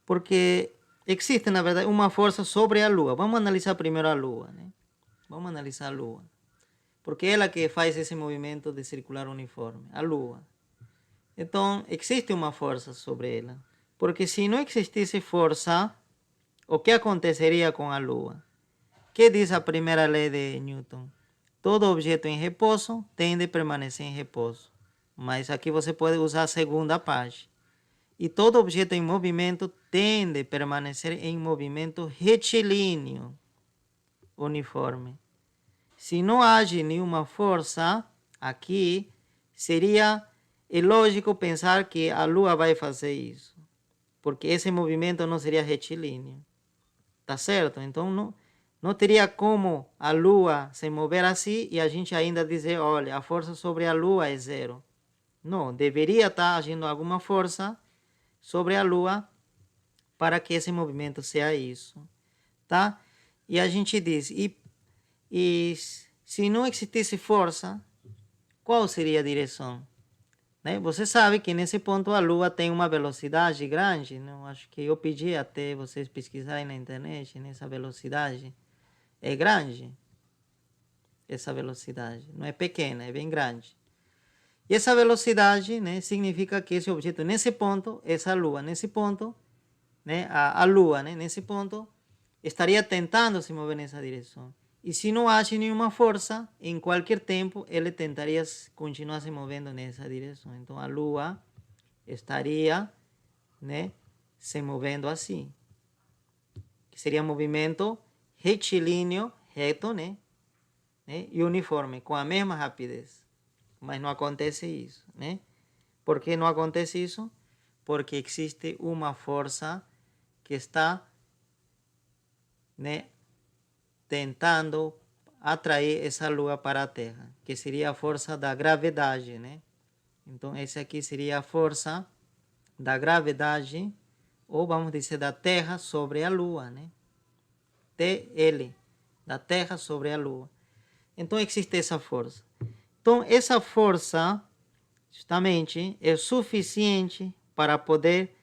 Porque existe, na verdade, uma força sobre a Lua. Vamos analisar primeiro a Lua, né? Vamos analisar a Lua. Porque é ela que faz esse movimento de circular uniforme, a Lua. Então, existe uma força sobre ela. Porque se não existisse força, o que aconteceria com a Lua? Que diz a primeira lei de Newton? Todo objeto em repouso tende a permanecer em repouso. Mas aqui você pode usar a segunda parte. E todo objeto em movimento tende a permanecer em movimento retilíneo, uniforme. Se não age nenhuma força aqui, seria ilógico pensar que a Lua vai fazer isso, porque esse movimento não seria retilíneo. Tá certo? Então não teria como a Lua se mover assim e a gente ainda dizer, olha, a força sobre a Lua é zero. Não, deveria estar agindo alguma força sobre a Lua para que esse movimento seja isso, tá? E a gente diz, e se não existisse força, qual seria a direção? Né? Você sabe que nesse ponto a Lua tem uma velocidade grande, não? Acho que eu pedi até vocês pesquisarem na internet, nessa velocidade é grande, essa velocidade, não é pequena, é bem grande. E essa velocidade, né, significa que esse objeto nesse ponto, essa Lua nesse ponto, né, a Lua, né, nesse ponto, estaria tentando se mover nessa direção. E se não acha nenhuma força, em qualquer tempo, ele tentaria continuar se movendo nessa direção. Então, a Lua estaria, né, se movendo assim. Que seria um movimento retilíneo, reto, né, e uniforme, com a mesma rapidez. Mas não acontece isso, né? Por que não acontece isso? Porque existe uma força que está, né, tentando atrair essa Lua para a Terra, que seria a força da gravidade, né? Então, essa aqui seria a força da gravidade, ou vamos dizer, da Terra sobre a Lua, né? TL, da Terra sobre a Lua. Então, existe essa força. Então, essa força, justamente, é suficiente para poder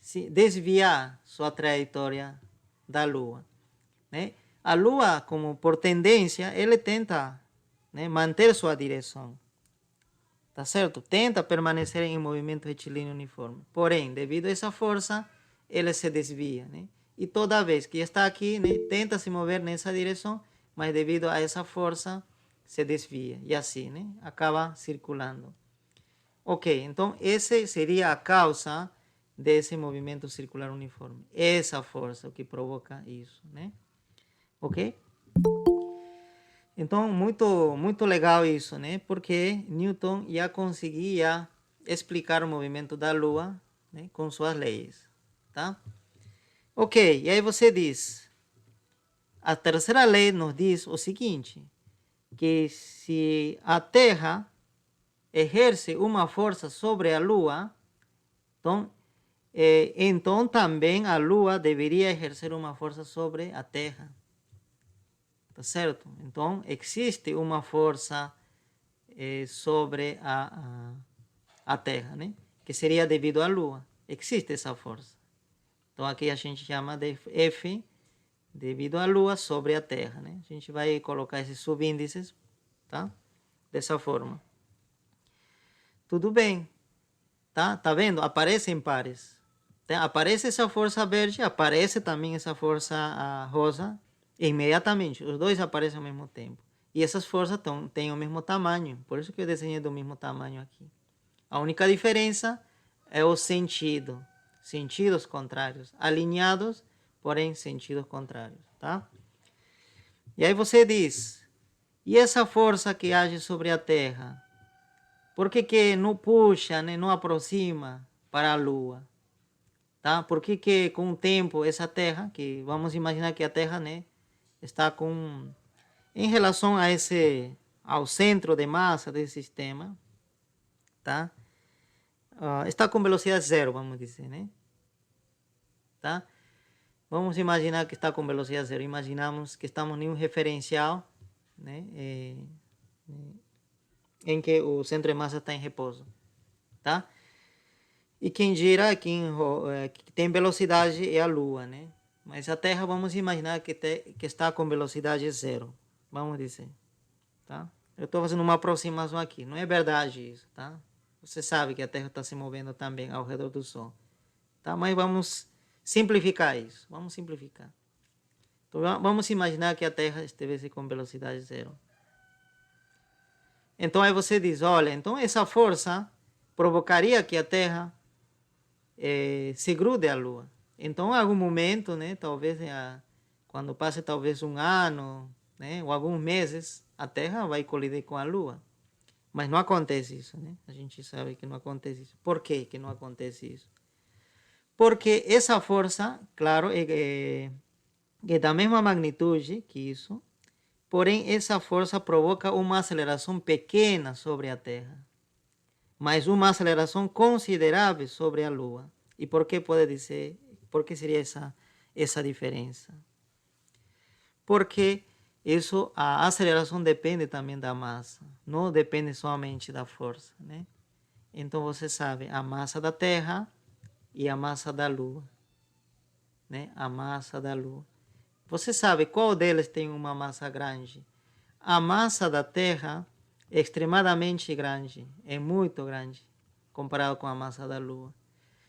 se desviar sua trajetória da Lua, né? A Lua, como por tendência, ele tenta, né, manter sua direção, tá certo? Tenta permanecer em movimento retilíneo uniforme. Porém, devido a essa força, ele se desvia, né? E toda vez que está aqui, né, tenta se mover nessa direção, mas devido a essa força, se desvia. E assim, né, acaba circulando. Ok, então essa seria a causa desse movimento circular uniforme. Essa força que provoca isso, né? Ok? Então, muito legal isso, né? Porque Newton já conseguia explicar o movimento da Lua, né, com suas leis, tá? Ok, e aí você diz, a terceira lei nos diz o seguinte, que se a Terra exerce uma força sobre a Lua, então também a Lua deveria exercer uma força sobre a Terra. Tá certo? Então, existe uma força sobre a Terra, né? Que seria devido à Lua. Existe essa força. Então, aqui a gente chama de F devido à Lua sobre a Terra, né? A gente vai colocar esses subíndices, tá? Dessa forma. Tudo bem, tá? Tá vendo? Aparecem pares. Aparece essa força verde, aparece também essa força rosa, imediatamente. Os dois aparecem ao mesmo tempo. E essas forças têm o mesmo tamanho. Por isso que eu desenhei do mesmo tamanho aqui. A única diferença é o sentido. Sentidos contrários. Alinhados, porém sentidos contrários. Tá? E aí você diz, e essa força que age sobre a Terra? Por que não puxa, né, não aproxima para a Lua? Tá? Por que com o tempo essa Terra, que vamos imaginar que a Terra, né, está com, em relação a ao centro de massa desse sistema, tá? Está com velocidade zero, vamos dizer, né? Tá? Vamos imaginar que está com velocidade zero. Imaginamos que estamos em um referencial, né, em que o centro de massa está em repouso, tá? E quem gira, quem tem velocidade é a Lua, né? Mas a Terra, vamos imaginar que está com velocidade zero, vamos dizer, tá? Eu estou fazendo uma aproximação aqui, não é verdade isso, tá? Você sabe que a Terra está se movendo também ao redor do Sol, tá? Mas vamos simplificar isso, vamos simplificar. Então, vamos imaginar que a Terra estivesse com velocidade zero. Então aí você diz, olha, então essa força provocaria que a Terra se grude à Lua. Então, em algum momento, né, talvez quando passe talvez um ano, né, ou alguns meses, a Terra vai colidir com a Lua. Mas não acontece isso, né? A gente sabe que não acontece isso. Por que não acontece isso? Porque essa força, claro, é da mesma magnitude que isso, porém essa força provoca uma aceleração pequena sobre a Terra, mas uma aceleração considerável sobre a Lua. E por que pode dizer, por que seria essa diferença? Porque isso, a aceleração depende também da massa, não depende somente da força, né? Então você sabe a massa da Terra e a massa da Lua, né? A massa da Lua. Você sabe qual deles tem uma massa grande? A massa da Terra é extremadamente grande, é muito grande, comparado com a massa da Lua.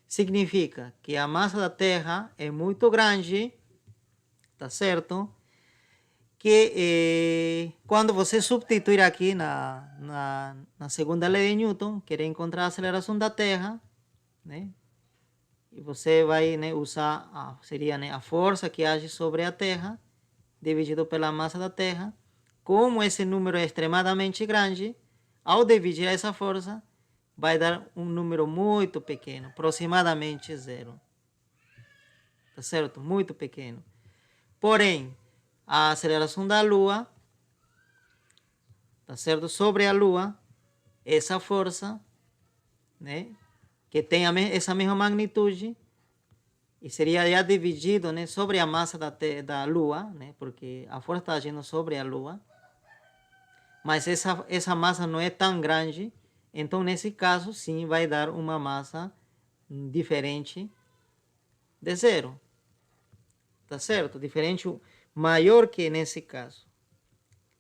Significa que a massa da Terra é muito grande, tá certo? Que quando você substituir aqui na segunda lei de Newton, querer encontrar a aceleração da Terra, né? E você vai, né, usar, seria, né, a força que age sobre a Terra, dividido pela massa da Terra. Como esse número é extremadamente grande, ao dividir essa força, vai dar um número muito pequeno, aproximadamente zero. Tá certo? Muito pequeno. Porém, a aceleração da Lua, tá certo? Sobre a Lua, essa força, né, que tem essa mesma magnitude, e seria já dividido, né, sobre a massa da Lua, né, porque a força está agindo sobre a Lua, mas essa massa não é tão grande, então nesse caso sim vai dar uma massa diferente de zero, tá certo? Diferente, maior que nesse caso,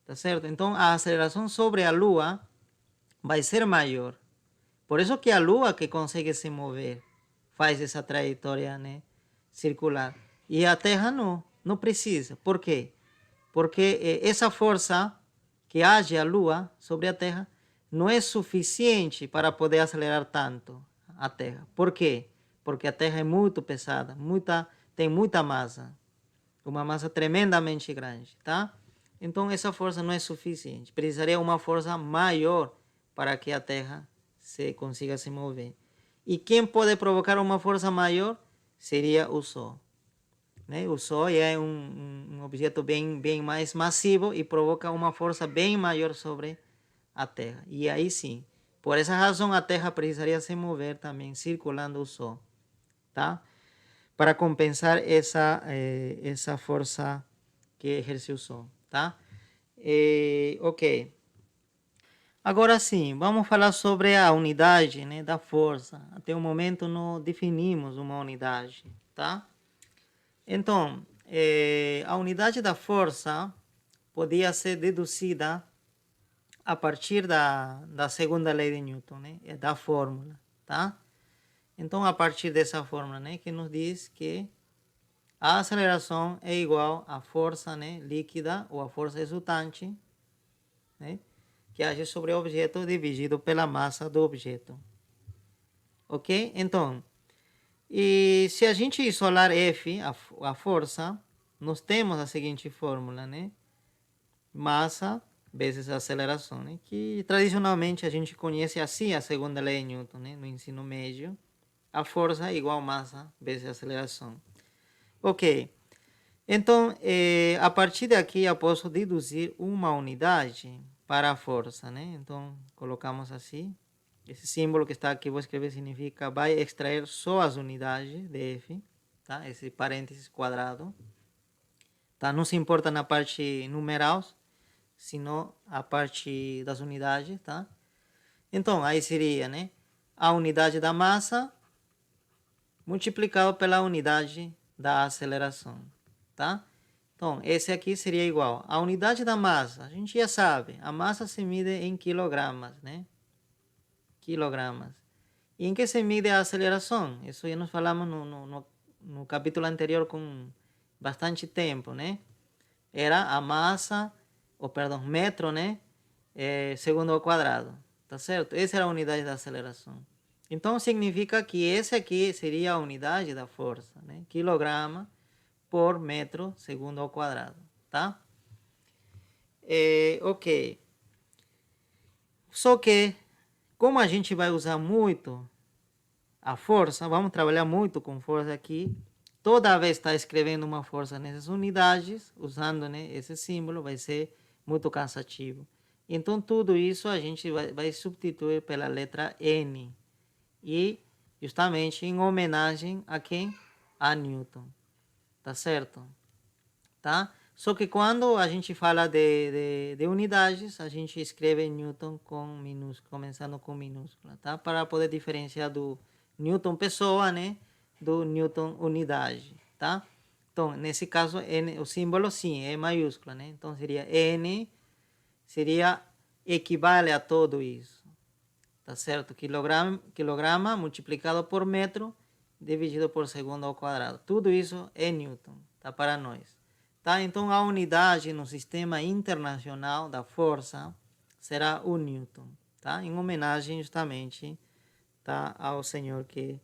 tá certo? Então a aceleração sobre a Lua vai ser maior. Por isso que a Lua que consegue se mover faz essa trajetória, né, circular. E a Terra não precisa. Por quê? Porque essa força que age a Lua sobre a Terra não é suficiente para poder acelerar tanto a Terra. Por quê? Porque a Terra é muito pesada, tem muita massa, uma massa tremendamente grande, tá? Então essa força não é suficiente. Precisaria uma força maior para que a Terra consiga se mover. E quem pode provocar uma força maior seria o Sol, né? O Sol é um objeto bem mais massivo e provoca uma força bem maior sobre a Terra. E aí sim, por essa razão a Terra precisaria se mover também, circulando o Sol, tá? Para compensar essa força que exerce o Sol, tá? Ok. Agora sim, vamos falar sobre a unidade, né, da força. Até o momento não definimos uma unidade, tá? Então, a unidade da força podia ser deduzida a partir da segunda lei de Newton, né? Da fórmula, tá? Então, a partir dessa fórmula, né, que nos diz que a aceleração é igual à força, né, líquida ou a força resultante, né, que age sobre o objeto dividido pela massa do objeto. Ok? Então, e se a gente isolar F, a força, nós temos a seguinte fórmula, né? Massa vezes aceleração, né? Que tradicionalmente a gente conhece assim a segunda lei de Newton, né? No ensino médio. A força é igual a massa vezes aceleração. Ok. Então, a partir daqui eu posso deduzir uma unidade para a força, né? Então, colocamos assim. Esse símbolo que está aqui, vou escrever, significa vai extrair só as unidades de F, tá? Esse parênteses quadrado. Tá? Não se importa na parte numeral, sino a parte das unidades, tá? Então, aí seria, né? A unidade da massa multiplicado pela unidade da aceleração, tá? Então, esse aqui seria igual. A unidade da massa, a gente já sabe, a massa se mide em quilogramas, né? Quilogramas. E em que se mide a aceleração? Isso já nos falamos no capítulo anterior com bastante tempo, né? Era a massa, ou perdão, metro, né? Segundo ao quadrado, tá certo? Essa era a unidade da aceleração. Então, significa que esse aqui seria a unidade da força, né? Quilograma por metro segundo ao quadrado, tá? Ok. Só que, como a gente vai usar muito a força, vamos trabalhar muito com força aqui, toda vez que está escrevendo uma força nessas unidades, usando, né, esse símbolo, vai ser muito cansativo. Então, tudo isso a gente vai substituir pela letra N. E justamente em homenagem a quem? A Newton. Tá certo? Tá? Só que quando a gente fala de unidades, a gente escreve Newton com minúscula, começando com minúscula, tá? Para poder diferenciar do Newton pessoa, né? Do Newton unidade, tá? Então, nesse caso, N, o símbolo sim é maiúscula, né? Então, seria N, seria equivale a tudo isso, tá certo? Quilograma multiplicado por metro dividido por segundo ao quadrado. Tudo isso é Newton, tá? Para nós. Tá? Então, a unidade no sistema internacional da força será o Newton, tá? Em homenagem justamente, tá, ao senhor que,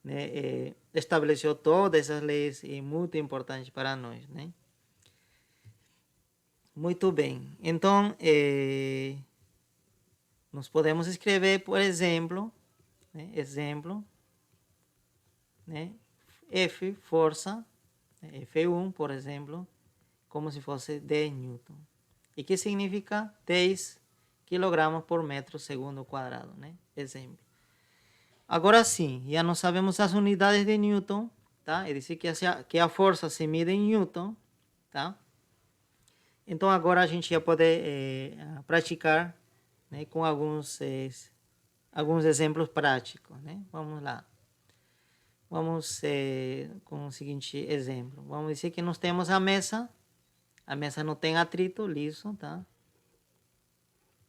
né, estabeleceu todas essas leis e muito importante para nós, né? Muito bem. Então, nós podemos escrever, por exemplo, né, né, F, força, F1, por exemplo, como se fosse 10 Newton. E que significa 10 kg por metro segundo quadrado, né? Exemplo. Agora sim, já não sabemos as unidades de Newton, tá? É dizer que a força se mide em Newton, tá? Então agora a gente já pode praticar, né, com alguns exemplos práticos, né? Vamos lá. Vamos com o seguinte exemplo. Vamos dizer que nós temos a mesa não tem atrito, liso, tá?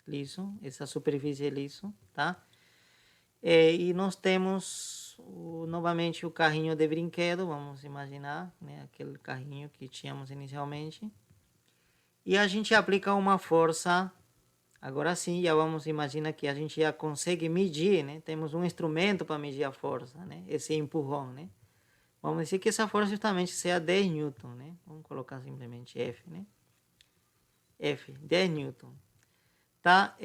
Liso, essa superfície é liso, tá? E nós temos novamente o carrinho de brinquedo, vamos imaginar, né? Aquele carrinho que tínhamos inicialmente. E a gente aplica uma força, agora sim, já vamos imaginar que a gente já consegue medir, né? Temos um instrumento para medir a força, né? Esse empurrão, né? Vamos dizer que essa força justamente seja 10 Newton, né? Vamos colocar simplesmente F, né? F, 10 Newton. Tá?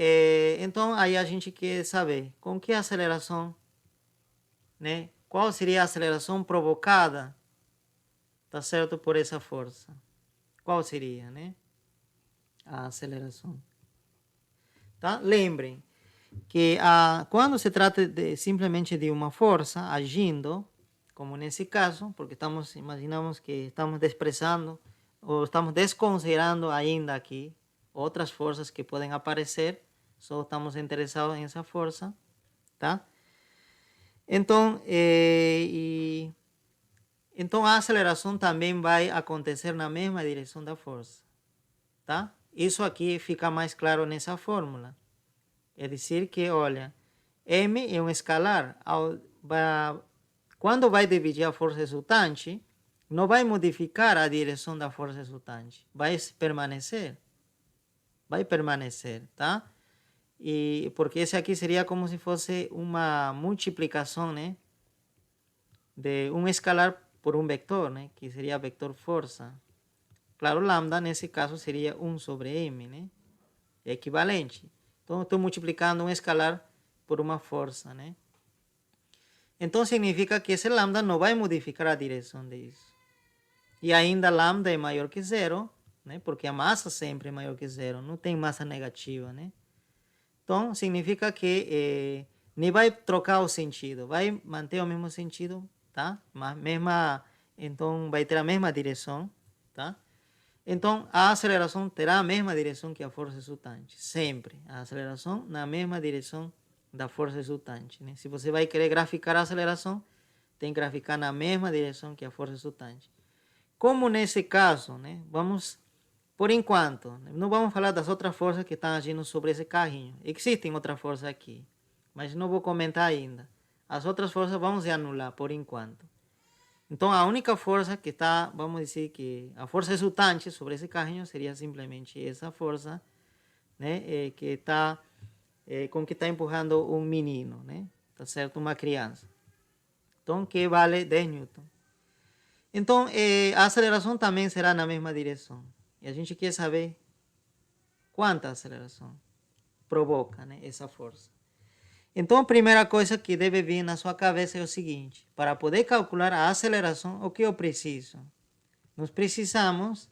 Então, aí a gente quer saber com que aceleração, né? Qual seria a aceleração provocada, tá certo, por essa força? Qual seria, né? A aceleração. Tá? Lembrem que quando se trata simplesmente de uma força agindo, como nesse caso, porque imaginamos que estamos desprezando ou estamos desconsiderando ainda aqui outras forças que podem aparecer, só estamos interessados nessa força, tá? Então, então a aceleração também vai acontecer na mesma direção da força, tá? Isso aqui fica mais claro nessa fórmula. É dizer que, olha, m é um escalar. Quando vai dividir a força resultante, não vai modificar a direção da força resultante, vai permanecer. Vai permanecer, tá? E porque esse aqui seria como se fosse uma multiplicação, né? De um escalar por um vector, né? Que seria vector força. Claro, lambda nesse caso seria 1 sobre m, né? É equivalente. Então, estou multiplicando um escalar por uma força, né? Então, significa que esse lambda não vai modificar a direção disso. E ainda lambda é maior que zero, né? Porque a massa sempre é maior que zero, não tem massa negativa, né? Então, significa que nem vai trocar o sentido, vai manter o mesmo sentido, tá? Então, vai ter a mesma direção, tá? Então, a aceleração terá a mesma direção que a força resultante, sempre. A aceleração na mesma direção da força resultante, né? Se você vai querer graficar a aceleração, tem que graficar na mesma direção que a força resultante. Como nesse caso, né? Vamos, por enquanto, não vamos falar das outras forças que estão agindo sobre esse carrinho. Existem outras forças aqui, mas não vou comentar ainda. As outras forças vamos anular por enquanto. Então, a única força que está, vamos dizer que a força resultante sobre esse carrinho seria simplesmente essa força, né, que está com que está empurrando um menino, né, tá certo, uma criança. Então, que vale 10 newton. Então, a aceleração também será na mesma direção. E a gente quer saber quanta aceleração provoca, né, essa força. Então, a primeira coisa que deve vir na sua cabeça é o seguinte: para poder calcular a aceleração, o que eu preciso? Nós precisamos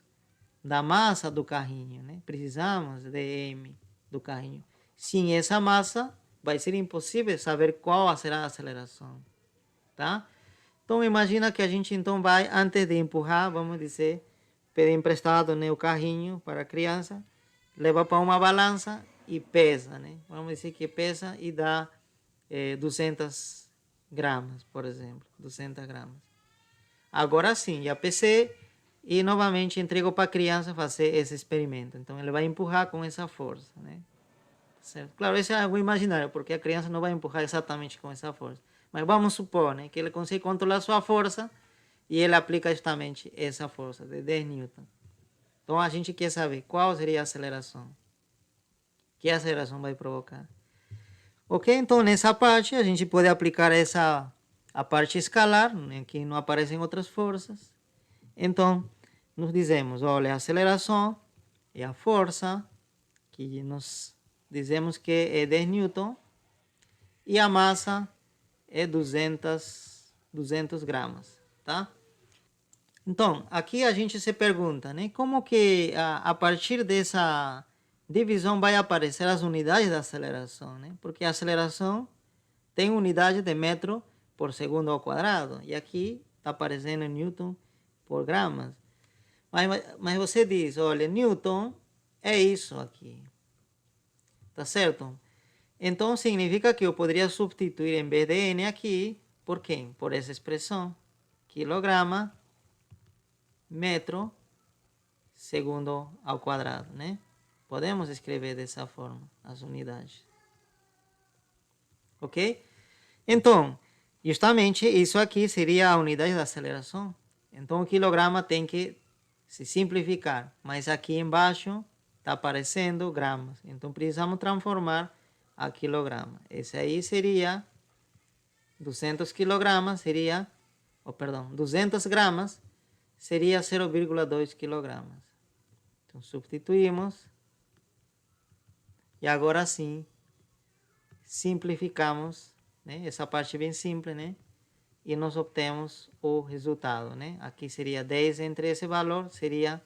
da massa do carrinho, né? Precisamos de m do carrinho. Sem essa massa, vai ser impossível saber qual será a aceleração, tá? Então, imagina que a gente então vai, antes de empurrar, vamos dizer, pede emprestado, né, o carrinho para a criança, leva para uma balança e pesa, né? Vamos dizer que pesa e dá 200 gramas, por exemplo, 200 gramas. Agora sim, já pesei e novamente entrego para a criança fazer esse experimento. Então ele vai empurrar com essa força, né? Certo? Claro, isso é algo imaginário, porque a criança não vai empurrar exatamente com essa força. Mas vamos supor, né, que ele consegue controlar sua força e ele aplica justamente essa força de 10 newton. Então a gente quer saber qual seria a aceleração. Que a aceleração vai provocar. Ok? Então nessa parte a gente pode aplicar a parte escalar, né, que não aparecem outras forças. Então nos dizemos, olha, a aceleração é a força que nós dizemos que é 10 newton e a massa é 200 gramas, tá? Então, aqui a gente se pergunta, né? Como que a partir dessa divisão vai aparecer as unidades da aceleração, né? Porque a aceleração tem unidade de metro por segundo ao quadrado. E aqui está aparecendo em newton por gramas. Mas você diz, olha, newton é isso aqui. Tá certo? Então significa que eu poderia substituir em vez de n aqui, por quem? Por essa expressão. Quilograma metro segundo ao quadrado, né? Podemos escrever dessa forma as unidades. Ok? Então, justamente isso aqui seria a unidade da aceleração. Então o quilograma tem que se simplificar, mas aqui embaixo está aparecendo gramas. Então precisamos transformar a quilograma. Esse aí seria 200 quilogramas, seria, 200 gramas seria 0,2 quilogramas. Então substituímos e agora sim simplificamos, né? Essa parte é bem simples, né? E nós obtemos o resultado, né? Aqui seria 10 entre esse valor, seria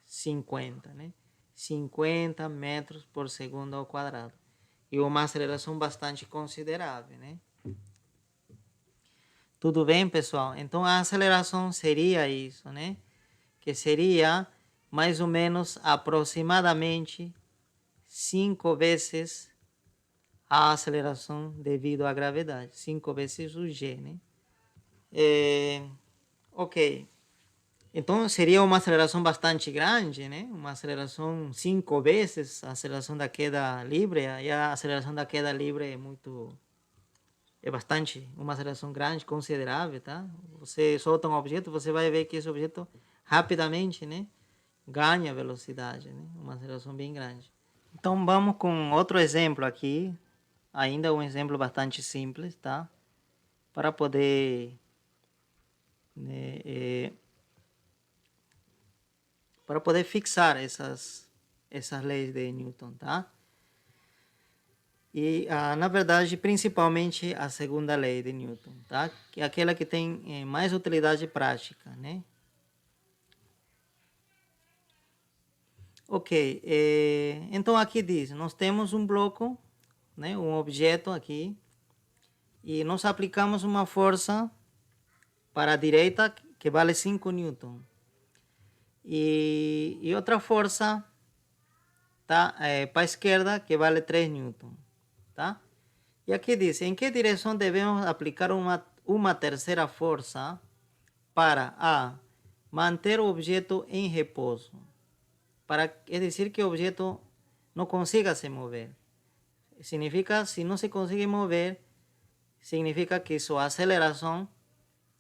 50, né? 50 metros por segundo ao quadrado. E uma aceleração bastante considerável, né? Tudo bem, pessoal? Então a aceleração seria isso, né? Que seria mais ou menos aproximadamente 5 vezes a aceleração devido à gravidade. 5 vezes o g, né? Ok. Então seria uma aceleração bastante grande, né? Uma aceleração 5 vezes a aceleração da queda livre. E a aceleração da queda livre é bastante, uma aceleração grande, considerável, tá? Você solta um objeto, você vai ver que esse objeto rapidamente, né, ganha velocidade, né? Uma aceleração bem grande. Então vamos com outro exemplo aqui, ainda um exemplo bastante simples, tá? Para poder, né, para poder fixar essas leis de Newton, tá? E, na verdade, principalmente a segunda lei de Newton, tá? Que é aquela que tem mais utilidade prática, né? Ok, então aqui diz, nós temos um bloco, né, um objeto aqui, e nós aplicamos uma força para a direita que vale 5 newton. E outra força tá, para a esquerda que vale 3 newton, tá? E aqui diz, em que direção devemos aplicar uma terceira força para manter o objeto em repouso? É decir, que o objeto não consiga se mover. Significa, se não se consegue mover, significa que sua aceleração,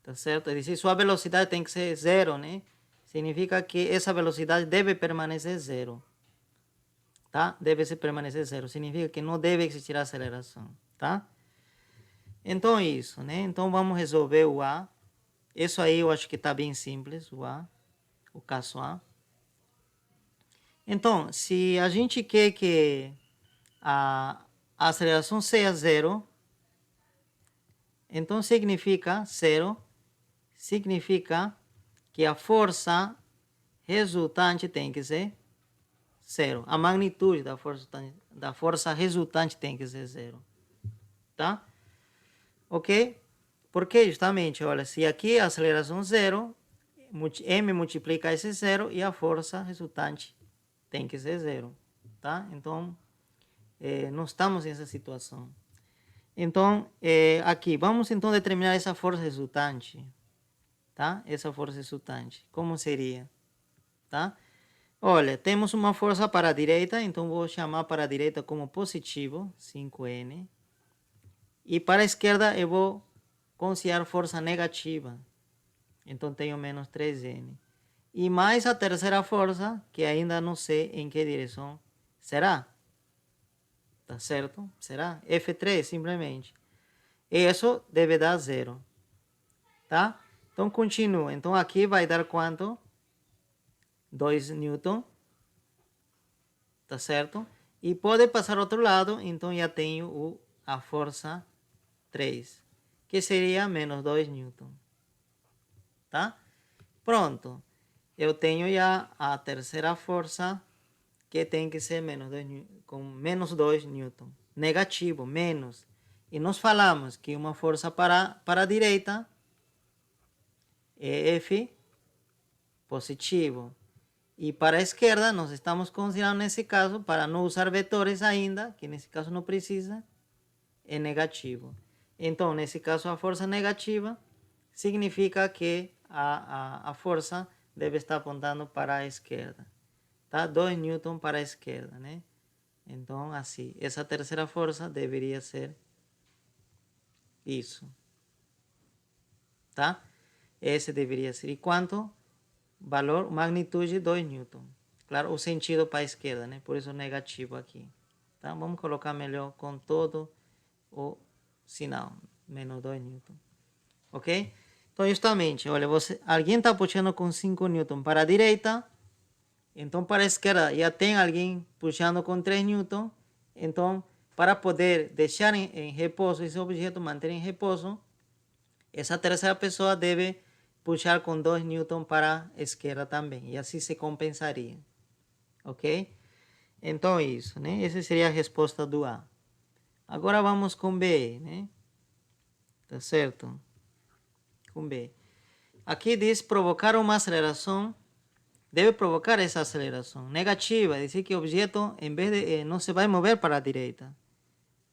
tá certo? É dizer, sua velocidade tem que ser zero, né? Significa que essa velocidade deve permanecer zero, tá? Deve permanecer zero. Significa que não deve existir aceleração, tá? Então é isso, né? Então vamos resolver o A. Isso aí eu acho que está bem simples, o A, o caso A. Então, se a gente quer que a aceleração seja zero, então significa zero, significa que a força resultante tem que ser zero. A magnitude da força resultante tem que ser zero, tá? Ok? Porque justamente, olha, se aqui a aceleração zero, M multiplica esse zero e a força resultante tem que ser zero, tá? Então, não estamos nessa situação. Então, aqui, vamos então determinar essa força resultante, tá? Essa força resultante, como seria, tá? Olha, temos uma força para a direita, então vou chamar para a direita como positivo, 5N. E para a esquerda eu vou considerar força negativa, então tenho menos 3N. E mais a terceira força, que ainda não sei em que direção será. Tá certo? Será? F3, simplesmente. Isso deve dar zero. Tá? Então, continua. Então, aqui vai dar quanto? 2 newton. Tá certo? E pode passar ao outro lado. Então, já tenho a força 3, que seria menos 2 newton. Tá? Pronto. Eu tenho já a terceira força, que tem que ser com menos 2 newton. Negativo, menos. E nós falamos que uma força para a direita é F positivo. E para a esquerda, nós estamos considerando nesse caso, para não usar vetores ainda, que nesse caso não precisa, é negativo. Então, nesse caso, a força negativa significa que a força deve estar apontando para a esquerda. Tá? 2 newton para a esquerda, né? Então, assim, essa terceira força deveria ser isso. Tá? Esse deveria ser. E quanto? Valor, magnitude 2 newton. Claro, o sentido para a esquerda, né? Por isso negativo aqui. Tá? Vamos colocar melhor com todo o sinal. Menos 2 newton. Ok? Então, justamente, olha, alguém está puxando com 5 newton para a direita. Então, para a esquerda, já tem alguém puxando com 3 newton. Então, para poder deixar em repouso esse objeto, manter em repouso, essa terceira pessoa deve puxar com 2 newton para a esquerda também. E assim se compensaria. Ok? Então, isso, né? Essa seria a resposta do A. Agora vamos com B, né? Tá certo? Com B. Aqui diz provocar uma aceleração. Deve provocar essa aceleração negativa. É dizer que o objeto, em vez de, não se vai mover para a direita.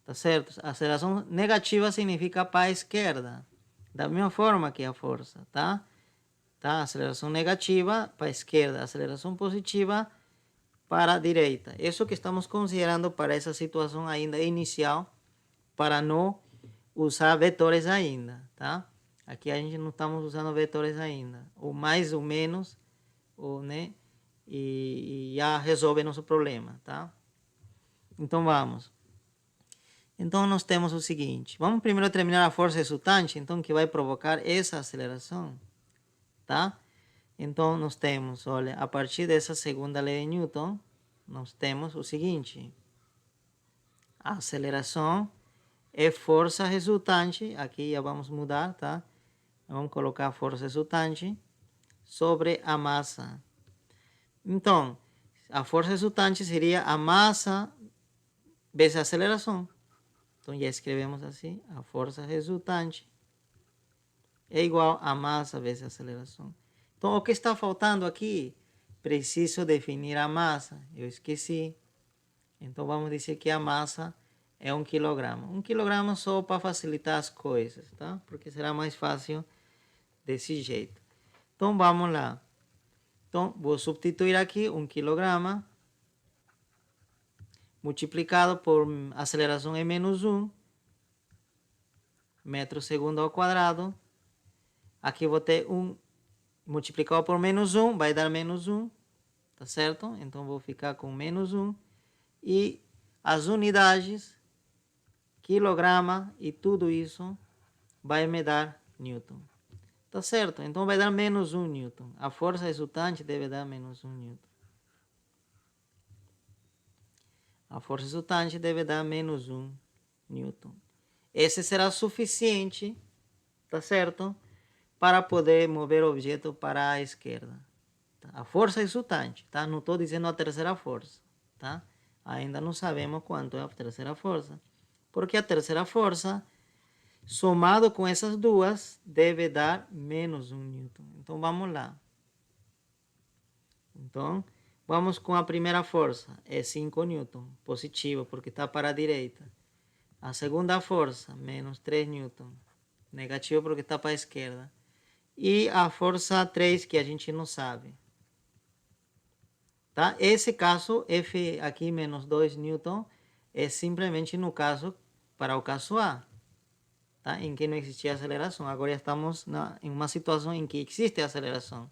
Tá certo? A aceleração negativa significa para a esquerda. Da mesma forma que a força, tá? Tá? Aceleração negativa para a esquerda, aceleração positiva para a direita. Isso que estamos considerando para essa situação ainda inicial, para não usar vetores ainda, tá? Aqui a gente não estamos usando vetores ainda, ou mais ou menos, ou, né? E já resolve nosso problema, tá? Então vamos. Então nós temos o seguinte, vamos primeiro determinar a força resultante, então que vai provocar essa aceleração, tá? Então nós temos, olha, a partir dessa segunda lei de Newton, nós temos o seguinte, a aceleração é força resultante, aqui já vamos mudar, tá? Vamos colocar a força resultante sobre a massa. Então, a força resultante seria a massa vezes a aceleração. Então, já escrevemos assim, a força resultante é igual a massa vezes a aceleração. Então, o que está faltando aqui? Preciso definir a massa. Eu esqueci. Então, vamos dizer que a massa é 1 quilograma. 1 quilograma só para facilitar as coisas, tá? Porque será mais fácil desse jeito. Então, vamos lá. Então, vou substituir aqui 1 quilograma multiplicado por aceleração é menos 1 metro segundo ao quadrado. Aqui vou ter 1 multiplicado por menos 1, vai dar menos 1, tá certo? Então, vou ficar com menos 1. E as unidades, quilograma e tudo isso, vai me dar newton. Tá certo? Então, vai dar menos 1 newton. A força resultante deve dar menos 1 newton. A força resultante deve dar menos 1 newton. Esse será suficiente, tá certo? Para poder mover o objeto para a esquerda. Tá? A força resultante, tá? Não estou dizendo a terceira força, tá? Ainda não sabemos quanto é a terceira força. Porque a terceira força, somado com essas duas, deve dar menos 1 newton. Então, vamos lá. Então, vamos com a primeira força, é 5 newton, positivo, porque está para a direita. A segunda força, menos 3 newton, negativo porque está para a esquerda. E a força 3, que a gente não sabe. Tá? Esse caso, F aqui menos 2 newton, é simplesmente no caso, para o caso A, tá? Em que não existia aceleração. Agora estamos em uma situação em que existe aceleração.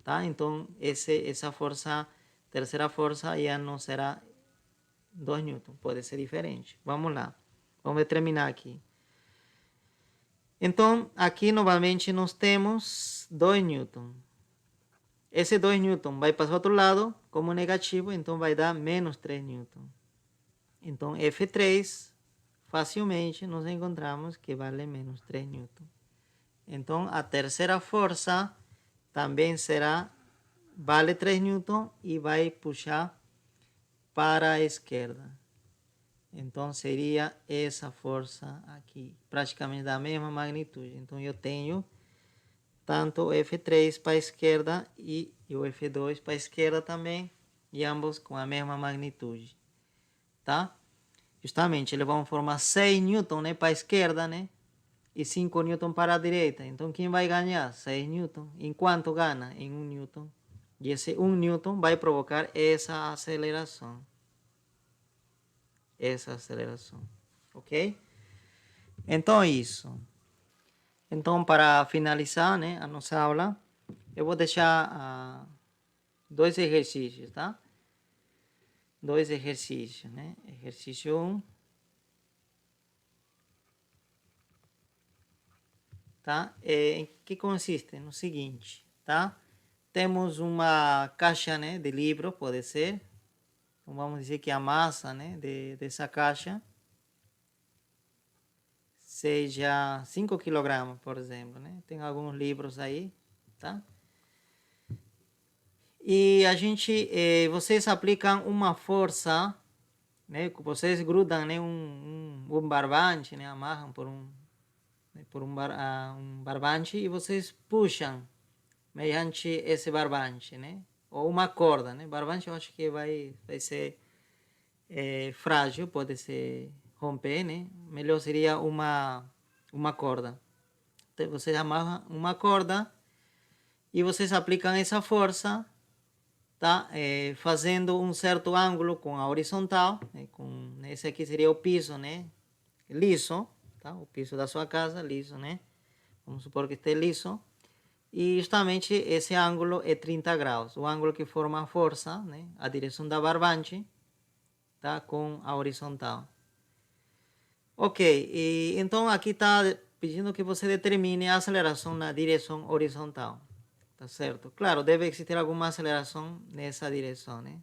Tá? Então, essa força, terceira força, já não será 2 newton, pode ser diferente. Vamos lá, vamos determinar aqui. Então, aqui novamente nós temos 2 newton. Esse 2 newton vai para o outro lado como negativo, então vai dar menos 3 newton. Então, F3, facilmente nos encontramos que vale menos 3 newton. Então, a terceira força também será, vale 3 newton e vai puxar para a esquerda. Então, seria essa força aqui, praticamente da mesma magnitude. Então, eu tenho tanto o F3 para a esquerda e o F2 para a esquerda também, e ambos com a mesma magnitude, tá? Justamente, eles vão formar 6 newton, né, para a esquerda, né, e 5 newton para a direita. Então, quem vai ganhar? 6 newton. Em quanto ganha? Em 1 newton. E esse 1 newton vai provocar essa aceleração. Ok? Então, é isso. Então, para finalizar, né, a nossa aula, eu vou deixar 2 exercícios, tá? 2 exercícios, né? Exercício 1, tá? Em que consiste? No seguinte, tá? Temos uma caixa, né, de livro, pode ser. Então, vamos dizer que a massa, né, dessa caixa seja 5 kg, por exemplo, né? Tem alguns livros aí, tá? E a gente, vocês aplicam uma força, né? Vocês grudam, né, um barbante, né? Amarram por um barbante e vocês puxam mediante esse barbante, né? Ou uma corda, né? Barbante eu acho que vai ser frágil, pode ser romper, né? Melhor seria uma corda. Então, vocês amarram uma corda e vocês aplicam essa força, tá? Fazendo um certo ângulo com a horizontal, né? Esse aqui seria o piso, né? Liso, tá? O piso da sua casa, liso, né? Vamos supor que esteja liso. E justamente esse ângulo é 30 graus. O ângulo que forma a força, né? A direção da barbante, tá? Com a horizontal. Ok, e então aqui está pedindo que você determine a aceleração na direção horizontal. Tá certo? Claro, deve existir alguma aceleração nessa direção, né?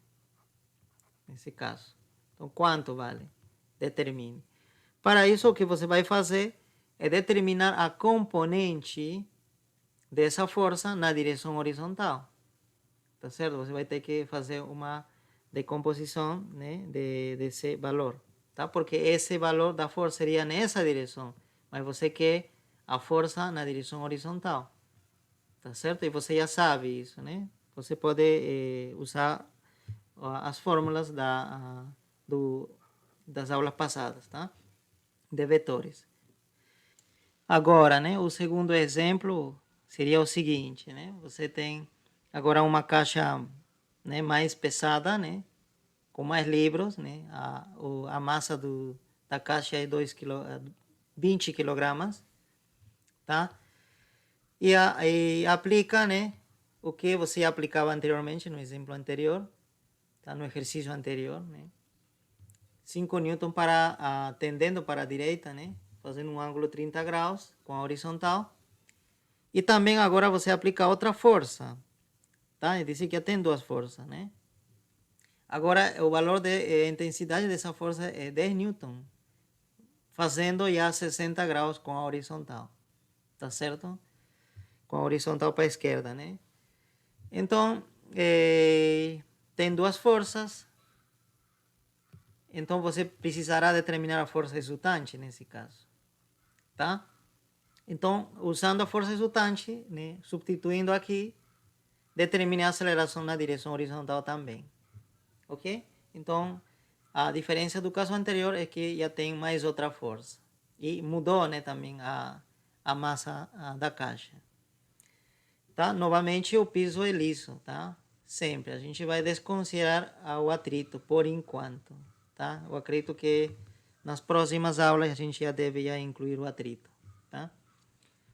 Nesse caso. Então, quanto vale? Determine. Para isso, o que você vai fazer é determinar a componente dessa força na direção horizontal. Tá certo? Você vai ter que fazer uma decomposição, né, desse valor, tá? Porque esse valor da força seria nessa direção, mas você quer a força na direção horizontal, tá certo? E você já sabe isso, né? Você pode usar as fórmulas das aulas passadas, tá? De vetores. Agora, né, o segundo exemplo seria o seguinte, né? Você tem agora uma caixa, né, mais pesada, né, com mais livros, né? A massa da caixa é 20 kg, tá? E aplica, né, o que você aplicava anteriormente no exemplo anterior, tá? No exercício anterior, né? 5 newton para tendendo para a direita, né? Fazendo um ângulo 30 graus com a horizontal. E também agora você aplica outra força, tá? E disse que tem duas forças, né? Agora o valor de intensidade dessa força é 10 newton, fazendo já 60 graus com a horizontal, tá certo? Com a horizontal para a esquerda, né? Então, tem duas forças, então você precisará determinar a força resultante nesse caso, tá? Então, usando a força resultante, né, substituindo aqui, determine a aceleração na direção horizontal também. Ok? Então, a diferença do caso anterior é que já tem mais outra força. E mudou, né, também a massa da caixa. Tá? Novamente, o piso é liso, tá? Sempre. A gente vai desconsiderar o atrito por enquanto, tá? Eu acredito que nas próximas aulas a gente já deve incluir o atrito, tá?